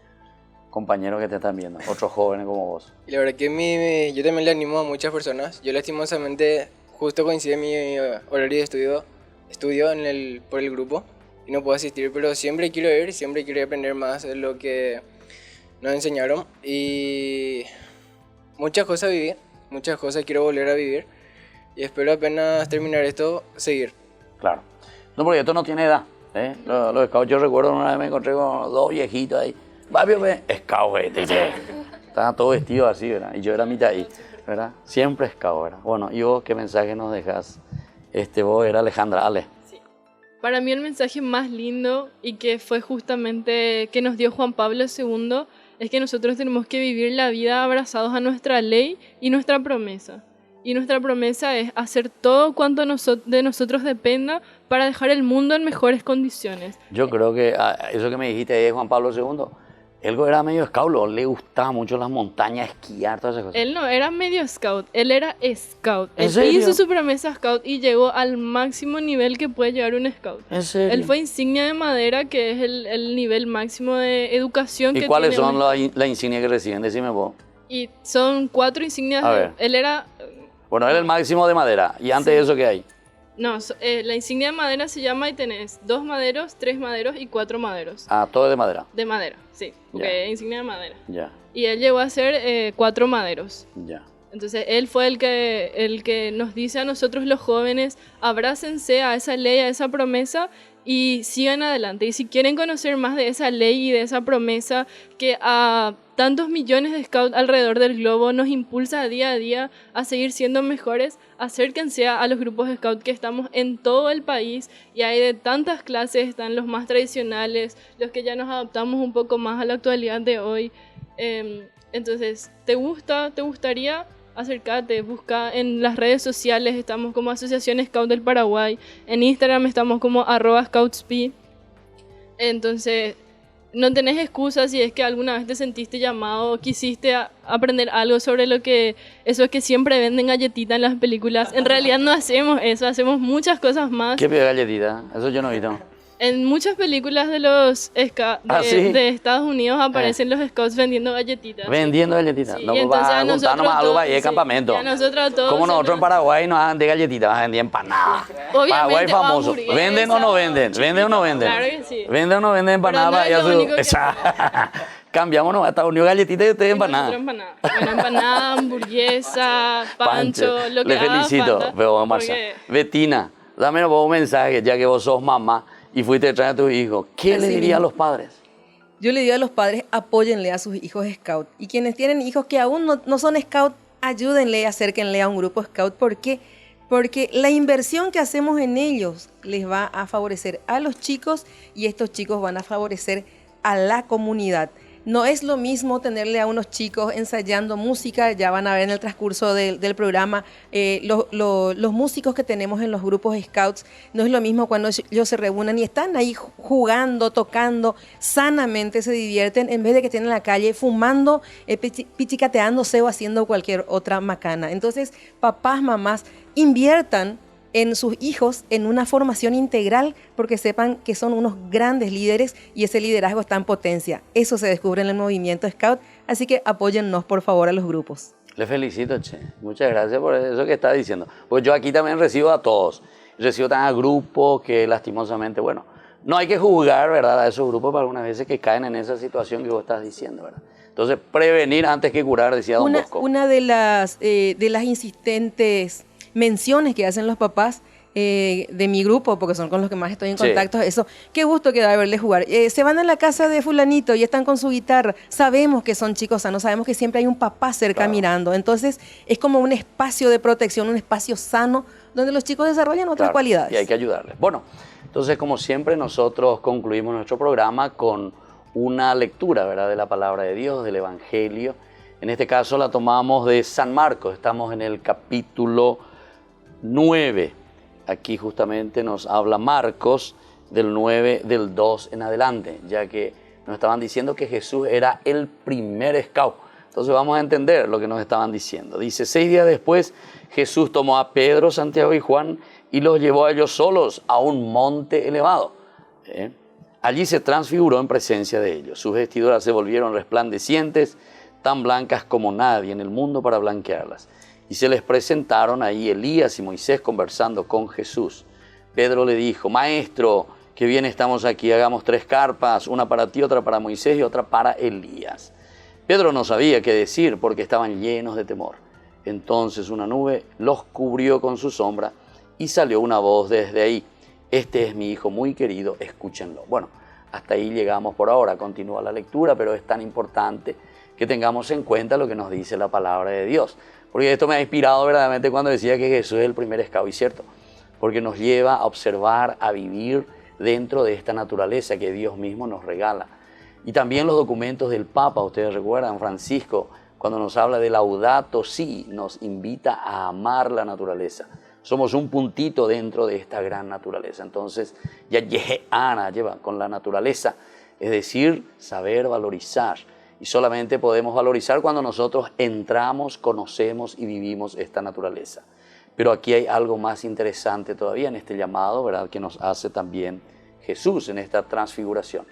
compañeros que te están viendo? Otros jóvenes como vos. Y la verdad que yo también le animo a muchas personas. Yo lastimosamente justo coincide mi horario de estudio por el grupo y no puedo asistir, pero siempre quiero ir, siempre quiero aprender más de lo que nos enseñaron y muchas cosas viví, muchas cosas quiero volver a vivir y espero apenas terminar esto, seguir. Claro. No, porque esto no tiene edad. ¿eh? Los scouts, yo recuerdo una vez me encontré con dos viejitos ahí. Papi, scout, estaban todos vestidos así, ¿verdad? Y yo era mitad ahí, ¿verdad? Siempre scout, ¿verdad? Bueno, ¿y vos qué mensaje nos dejás? Vos era Alejandra, Ale. Para mí el mensaje más lindo y que fue justamente que nos dio Juan Pablo II es que nosotros tenemos que vivir la vida abrazados a nuestra ley y nuestra promesa. Y nuestra promesa es hacer todo cuanto de nosotros dependa para dejar el mundo en mejores condiciones. Yo creo que eso que me dijiste ahí de Juan Pablo II, él era medio scout, le gustaba mucho las montañas, esquiar, todas esas cosas. Él no era medio scout, él era scout. ¿En Él serio? hizo su promesa scout y llegó al máximo nivel que puede llegar un scout. ¿En serio? Él fue insignia de madera, que es el nivel máximo de educación que ¿Y cuáles tiene son un- las insignias que reciben? Decime vos. Y son 4 insignias. A ver. Él era... Bueno, él es el máximo de madera. ¿Y antes de eso qué hay? No, la insignia de madera se llama y tenés 2 maderos, 3 maderos y 4 maderos. Ah, todo es de madera. De madera, sí, porque Ya. es insignia de madera. Ya, Y él llegó a ser 4 maderos. ya. Entonces él fue el que nos dice a nosotros los jóvenes, abrácense a esa ley, a esa promesa y sigan adelante. Y si quieren conocer más de esa ley y de esa promesa que a tantos millones de scouts alrededor del globo nos impulsa día a día a seguir siendo mejores, acérquense a los grupos de scout que estamos en todo el país y hay de tantas clases, están los más tradicionales, los que ya nos adaptamos un poco más a la actualidad de hoy. Entonces, ¿te gustaría? Acércate, busca en las redes sociales, estamos como Asociación Scout del Paraguay, en Instagram estamos como @scoutsp. Entonces, no tenés excusas si es que alguna vez te sentiste llamado, quisiste aprender algo sobre eso que siempre venden galletitas en las películas. En realidad no hacemos eso, hacemos muchas cosas más. ¿Qué pide galletita? Eso yo no he visto. En muchas películas de ¿sí? de Estados Unidos aparecen los scouts vendiendo galletitas. Vendiendo galletitas. Sí, no, y pues entonces vas a a juntar nosotros nomás algo todos- para ir de sí, campamento. y a nosotros a todos Como se nosotros en nos- Paraguay no van de galletitas, van de empanadas. Obviamente, Paraguay o famoso. hamburguesa, ¿Venden o no venden? ¿Venden o no venden? Claro que sí. ¿Venden o no venden empanadas? Pero no es para lo ir a único que Esa- Cambiamos a Estados Unidos galletitas y ustedes Y nosotros empanadas. empanada. Bueno, empanada, hamburguesa, pancho, lo que Le haga felicito, falta, pero Marcia. porque- Betina, dame un mensaje, ya que vos sos mamá y fuiste detrás de tus hijos. ¿Qué le Así diría a mismo. los padres? Yo le digo a los padres, apóyenle a sus hijos scout. Y quienes tienen hijos que aún no son scout, ayúdenle, acérquenle a un grupo scout. ¿Por qué? Porque la inversión que hacemos en ellos les va a favorecer a los chicos y estos chicos van a favorecer a la comunidad. No es lo mismo tenerle a unos chicos ensayando música, ya van a ver en el transcurso del programa los músicos que tenemos en los grupos scouts, no es lo mismo cuando ellos se reúnen y están ahí jugando, tocando, sanamente se divierten en vez de que estén en la calle fumando, pichicateándose o haciendo cualquier otra macana. Entonces, papás, mamás, inviertan en sus hijos en una formación integral porque sepan que son unos grandes líderes y ese liderazgo está en potencia. Eso se descubre en el movimiento Scout, así que apóyennos por favor a los grupos. Le felicito, che. Muchas gracias por eso que está diciendo. Pues yo aquí también recibo a todos. Recibo también a grupos que lastimosamente, bueno, no hay que juzgar, ¿verdad?, a esos grupos para algunas veces que caen en esa situación que vos estás diciendo, ¿verdad? Entonces, prevenir antes que curar, decía Don Bosco. Una de las insistentes menciones que hacen los papás de mi grupo, porque son con los que más estoy en Sí. contacto, eso, qué gusto que da verles jugar. Se van a la casa de fulanito y están con su guitarra, sabemos que son chicos sanos, sabemos que siempre hay un papá cerca mirando, entonces es como un espacio de protección, un espacio sano, donde los chicos desarrollan otras Claro, cualidades. Y hay que ayudarles. Bueno, Entonces, como siempre, nosotros concluimos nuestro programa con una lectura, ¿verdad?, de la palabra de Dios, del Evangelio. En este caso la tomamos de San Marcos, estamos en el capítulo 9. Aquí justamente nos habla Marcos del 9, del 2 en adelante, ya que nos estaban diciendo que Jesús era el primer scout. Entonces vamos a entender lo que nos estaban diciendo. Dice, 6 días después, Jesús tomó a Pedro, Santiago y Juan y los llevó a ellos solos a un monte elevado. Allí se transfiguró en presencia de ellos. Sus vestiduras se volvieron resplandecientes, tan blancas como nadie en el mundo para blanquearlas. Y se les presentaron ahí Elías y Moisés conversando con Jesús. Pedro le dijo, Maestro, qué bien estamos aquí, hagamos 3 carpas, una para ti, otra para Moisés y otra para Elías. Pedro no sabía qué decir porque estaban llenos de temor. Entonces una nube los cubrió con su sombra y salió una voz desde ahí. Este es mi hijo muy querido, escúchenlo. Bueno, hasta ahí llegamos por ahora, continúa la lectura, pero es tan importante que tengamos en cuenta lo que nos dice la palabra de Dios. Porque esto me ha inspirado verdaderamente cuando decía que Jesús es el primer scout, y cierto, porque nos lleva a observar, a vivir dentro de esta naturaleza que Dios mismo nos regala. Y también los documentos del Papa, ustedes recuerdan, Francisco, cuando nos habla de Laudato Si, nos invita a amar la naturaleza. Somos un puntito dentro de esta gran naturaleza. Entonces, ya lleva con la naturaleza, es decir, saber valorizar. Y solamente podemos valorizar cuando nosotros entramos, conocemos y vivimos esta naturaleza. Pero aquí hay algo más interesante todavía en este llamado, ¿verdad?, que nos hace también Jesús en esta transfiguración.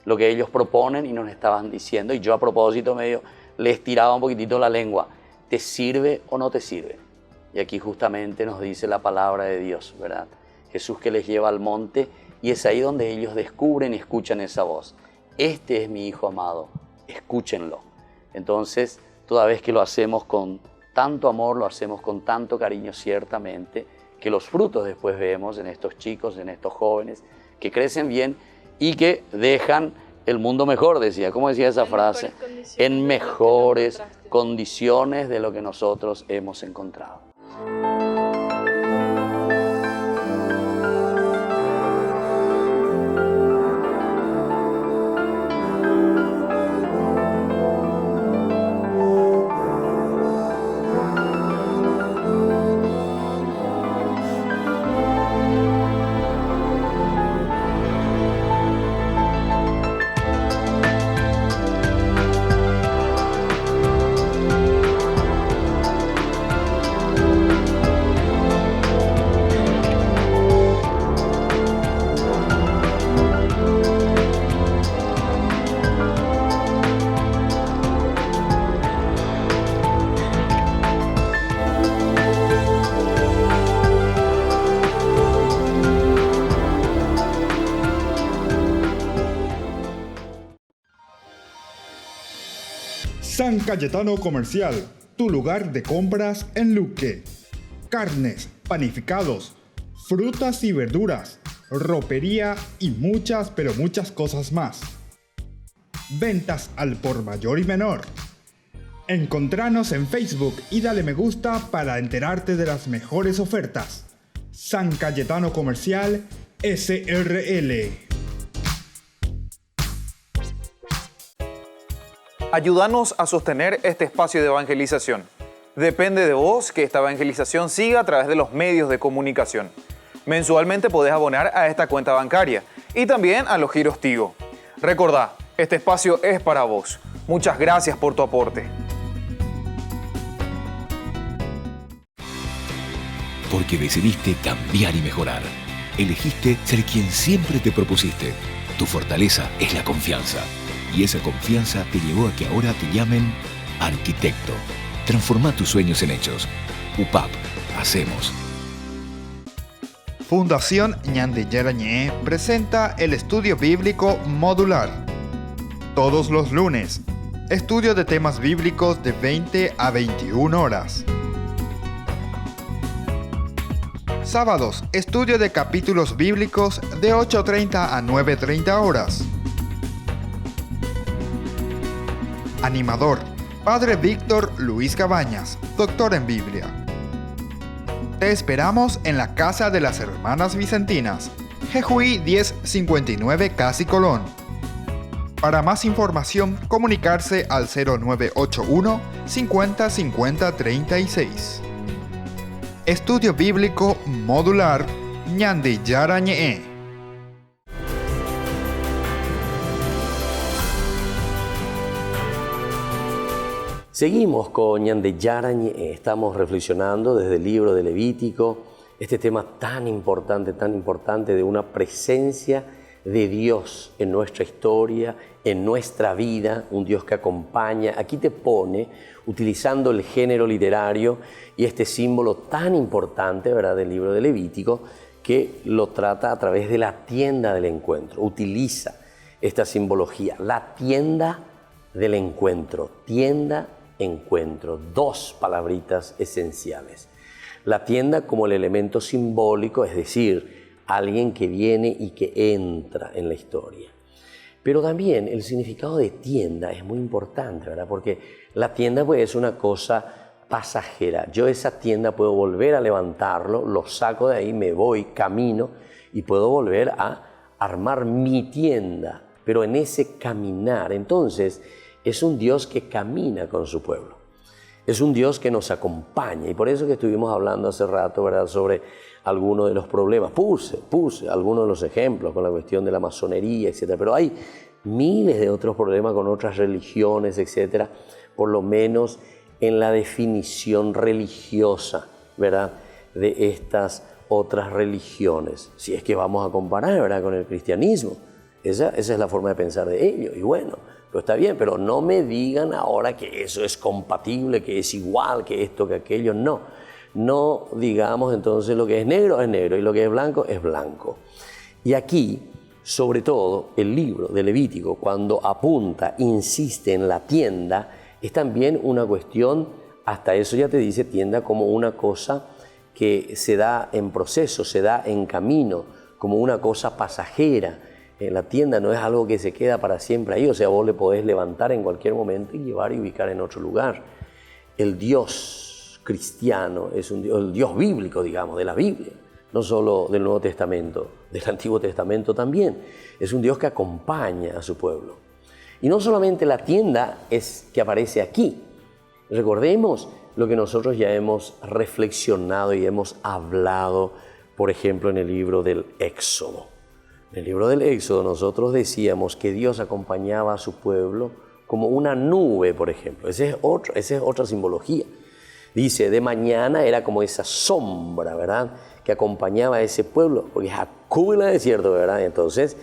Lo que ellos proponen y nos estaban diciendo, y yo a propósito medio les tiraba un poquitito la lengua, ¿te sirve o no te sirve? Y aquí justamente nos dice la palabra de Dios, ¿verdad? Jesús que les lleva al monte y es ahí donde ellos descubren y escuchan esa voz. Este es mi Hijo amado, escúchenlo. Entonces, toda vez que lo hacemos con tanto amor, lo hacemos con tanto cariño, ciertamente, que los frutos después vemos en estos chicos, en estos jóvenes, que crecen bien y que dejan el mundo mejor, decía. ¿Cómo decía esa frase? En mejores condiciones de lo que nosotros hemos encontrado. San Cayetano Comercial, tu lugar de compras en Luque. Carnes, panificados, frutas y verduras, ropería y muchas, pero muchas cosas más. Ventas al por mayor y menor. Encontranos en Facebook y dale me gusta para enterarte de las mejores ofertas. San Cayetano Comercial, SRL. Ayúdanos a sostener este espacio de evangelización. Depende de vos que esta evangelización siga a través de los medios de comunicación. Mensualmente podés abonar a esta cuenta bancaria y también a los giros Tigo. Recordá, este espacio es para vos. Muchas gracias por tu aporte. Porque decidiste cambiar y mejorar. Elegiste ser quien siempre te propusiste. Tu fortaleza es la confianza. Y esa confianza te llevó a que ahora te llamen arquitecto. Transforma tus sueños en hechos. UPAP, hacemos. Fundación Ñandillera presenta el estudio bíblico modular. Todos los lunes, estudio de temas bíblicos de 20 a 21 horas. Sábados, estudio de capítulos bíblicos de 8:30 a 9:30 horas. Animador, Padre Víctor Luis Cabañas, doctor en Biblia. Te esperamos en la Casa de las Hermanas Vicentinas, Jejuí 1059 Casi Colón. Para más información, comunicarse al 0981 50 50 36. Estudio Bíblico Modular Ñande Yarañe. Seguimos con Ñande Yarañe. Estamos reflexionando desde el libro de Levítico este tema tan importante de una presencia de Dios en nuestra historia, en nuestra vida, un Dios que acompaña. Aquí te pone, utilizando el género literario y este símbolo tan importante, ¿verdad?, del libro de Levítico, que lo trata a través de la tienda del encuentro. Utiliza esta simbología, la tienda del encuentro, tienda, encuentro, dos palabritas esenciales. La tienda como el elemento simbólico, es decir, alguien que viene y que entra en la historia. Pero también el significado de tienda es muy importante, ¿verdad? Porque la tienda pues, es una cosa pasajera. Yo esa tienda puedo volver a levantarlo, lo saco de ahí, me voy, camino y puedo volver a armar mi tienda. Pero en ese caminar, entonces, es un Dios que camina con su pueblo. Es un Dios que nos acompaña y por eso que estuvimos hablando hace rato, ¿verdad?, sobre algunos de los problemas. Puse algunos de los ejemplos con la cuestión de la masonería, etc. Pero hay miles de otros problemas con otras religiones, etc. Por lo menos en la definición religiosa, ¿verdad?, de estas otras religiones. Si es que vamos a comparar, ¿verdad?, con el cristianismo. Esa es la forma de pensar de ellos. Y bueno, pero está bien, pero no me digan ahora que eso es compatible, que es igual, que esto, que aquello. No digamos entonces lo que es negro y lo que es blanco es blanco. Y aquí, sobre todo, el libro de Levítico, cuando apunta, insiste en la tienda, es también una cuestión, hasta eso ya te dice tienda como una cosa que se da en proceso, se da en camino, como una cosa pasajera. La tienda no es algo que se queda para siempre ahí, o sea, vos le podés levantar en cualquier momento y llevar y ubicar en otro lugar. El Dios cristiano es el Dios bíblico, digamos, de la Biblia, no solo del Nuevo Testamento, del Antiguo Testamento también. Es un Dios que acompaña a su pueblo. Y no solamente la tienda es que aparece aquí. Recordemos lo que nosotros ya hemos reflexionado y hemos hablado, por ejemplo, en el libro del Éxodo. En el libro del Éxodo nosotros decíamos que Dios acompañaba a su pueblo como una nube, por ejemplo. Esa es otra simbología. Dice, de mañana era como esa sombra, ¿verdad?, que acompañaba a ese pueblo, porque Jacob en el desierto, ¿verdad? Entonces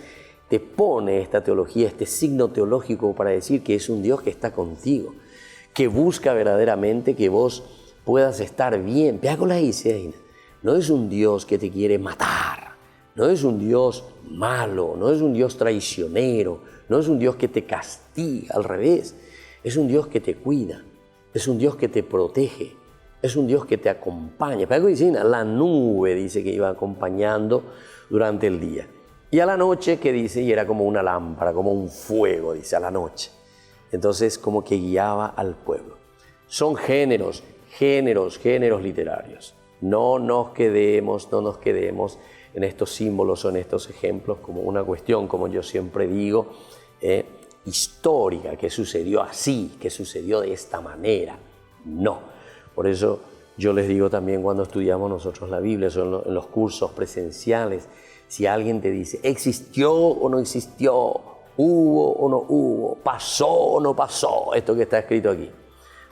te pone esta teología, este signo teológico para decir que es un Dios que está contigo, que busca verdaderamente que vos puedas estar bien. No es un Dios que te quiere matar, no es un Dios malo, no es un Dios traicionero, no es un Dios que te castiga, al revés. Es un Dios que te cuida, es un Dios que te protege, es un Dios que te acompaña. La nube dice que iba acompañando durante el día. Y a la noche, que dice, y era como una lámpara, como un fuego, dice, a la noche. Entonces, como que guiaba al pueblo. Son géneros literarios. No nos quedemos en estos símbolos o en estos ejemplos como una cuestión, como yo siempre digo, histórica, que sucedió así, que sucedió de esta manera. No. Por eso yo les digo también cuando estudiamos nosotros la Biblia, son en los cursos presenciales, si alguien te dice, ¿existió o no existió? ¿Hubo o no hubo? ¿Pasó o no pasó? Esto que está escrito aquí.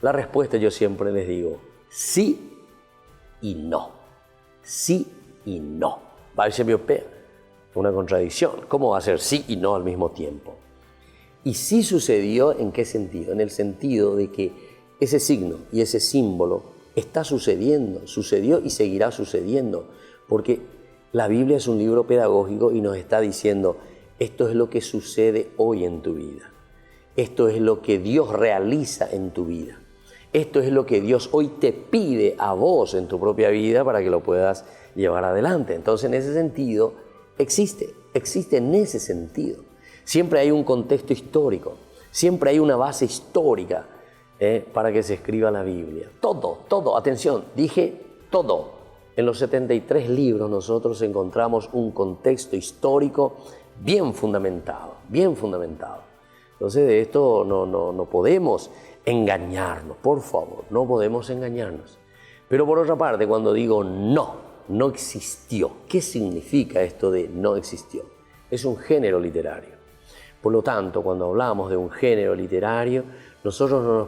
La respuesta yo siempre les digo, sí y no. Sí y no. Una contradicción. ¿Cómo va a ser sí y no al mismo tiempo? Y sí sucedió, ¿en qué sentido? En el sentido de que ese signo y ese símbolo está sucediendo, sucedió y seguirá sucediendo, porque la Biblia es un libro pedagógico y nos está diciendo, esto es lo que sucede hoy en tu vida. Esto es lo que Dios realiza en tu vida. Esto es lo que Dios hoy te pide a vos en tu propia vida para que lo puedas llevar adelante. Entonces, en ese sentido, existe en ese sentido. Siempre hay un contexto histórico, siempre hay una base histórica para que se escriba la Biblia. Todo, atención, dije todo. En los 73 libros nosotros encontramos un contexto histórico bien fundamentado, bien fundamentado. Entonces de esto no podemos engañarnos, por favor, no podemos engañarnos. Pero por otra parte, cuando digo no existió, ¿qué significa esto de no existió? Es un género literario. Por lo tanto, cuando hablamos de un género literario, nosotros no nos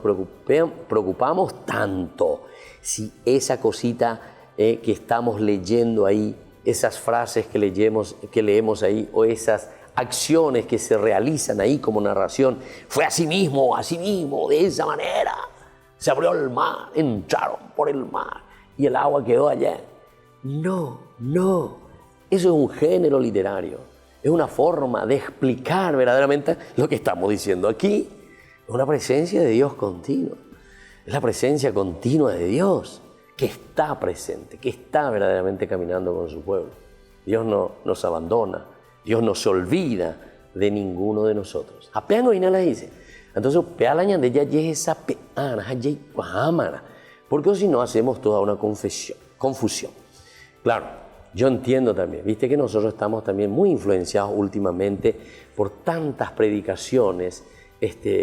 preocupamos tanto si esa cosita que estamos leyendo ahí, esas frases que leemos ahí, o esas acciones que se realizan ahí como narración, fue así mismo, de esa manera. Se abrió el mar, entraron por el mar y el agua quedó allá. No, eso es un género literario. Es una forma de explicar verdaderamente lo que estamos diciendo aquí. Es una presencia de Dios continua. Es la presencia continua de Dios que está presente, que está verdaderamente caminando con su pueblo. Dios no nos abandona, Dios no se olvida de ninguno de nosotros. Apenas no la dice. Entonces, pealañan de ya esa peana, ya pahamara. Porque si no hacemos toda una confusión. Claro, yo entiendo también, viste que nosotros estamos también muy influenciados últimamente por tantas predicaciones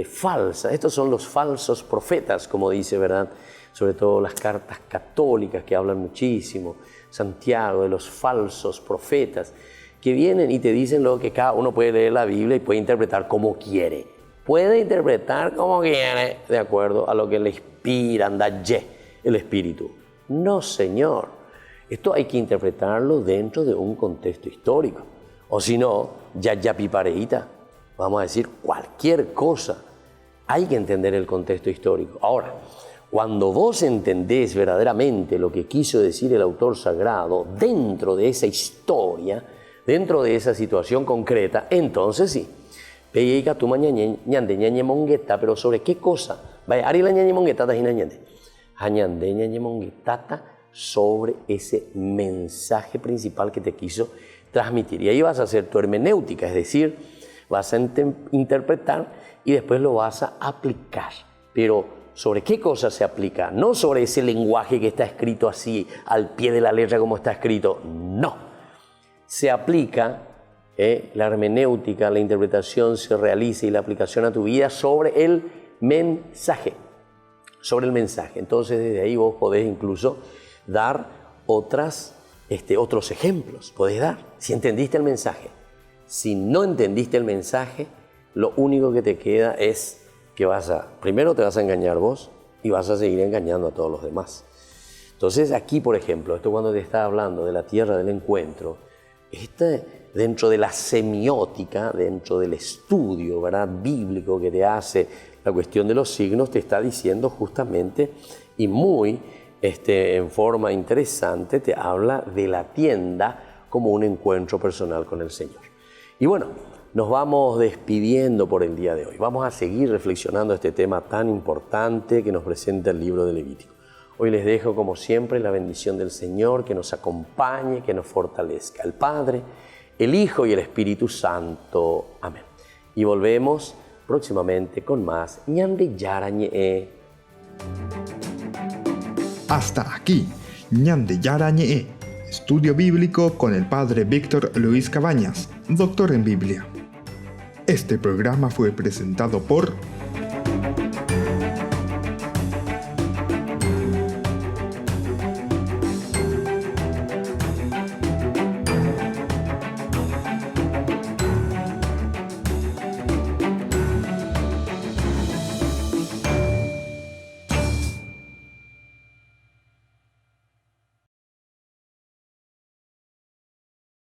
falsas. Estos son los falsos profetas, como dice, ¿verdad? Sobre todo las cartas católicas que hablan muchísimo, Santiago, de los falsos profetas, que vienen y te dicen lo que cada uno puede leer la Biblia y puede interpretar como quiere. Puede interpretar como quiere, de acuerdo a lo que le inspira, el Espíritu. No, Señor. Esto hay que interpretarlo dentro de un contexto histórico. O si no, ya pipareíta. Vamos a decir cualquier cosa. Hay que entender el contexto histórico. Ahora, cuando vos entendés verdaderamente lo que quiso decir el autor sagrado dentro de esa historia, dentro de esa situación concreta, entonces sí. Pero ¿sobre qué cosa? Vaya, Ari la ñañe monguetata y ñañe. Añande ñañe monguetata sobre ese mensaje principal que te quiso transmitir. Y ahí vas a hacer tu hermenéutica, es decir, vas a interpretar y después lo vas a aplicar. Pero ¿sobre qué cosa se aplica? No sobre ese lenguaje que está escrito así, al pie de la letra como está escrito. No. Se aplica la hermenéutica, la interpretación se realiza y la aplicación a tu vida sobre el mensaje. Sobre el mensaje. Entonces desde ahí vos podés incluso dar otros ejemplos. Podés dar, si entendiste el mensaje. Si no entendiste el mensaje, lo único que te queda es que primero te vas a engañar vos y vas a seguir engañando a todos los demás. Entonces aquí, por ejemplo, esto cuando te está hablando de la tierra del encuentro, dentro de la semiótica, dentro del estudio, ¿verdad?, bíblico que te hace la cuestión de los signos, te está diciendo justamente y muy en forma interesante, te habla de la tienda como un encuentro personal con el Señor. Y bueno, nos vamos despidiendo por el día de hoy. Vamos a seguir reflexionando este tema tan importante que nos presenta el libro de Levítico. Hoy les dejo, como siempre, la bendición del Señor, que nos acompañe, que nos fortalezca. El Padre, el Hijo y el Espíritu Santo. Amén. Y volvemos próximamente con más Ñande Yarañe. Hasta aquí, Ñande Yarañe, estudio bíblico con el Padre Víctor Luis Cabañas, doctor en Biblia. Este programa fue presentado por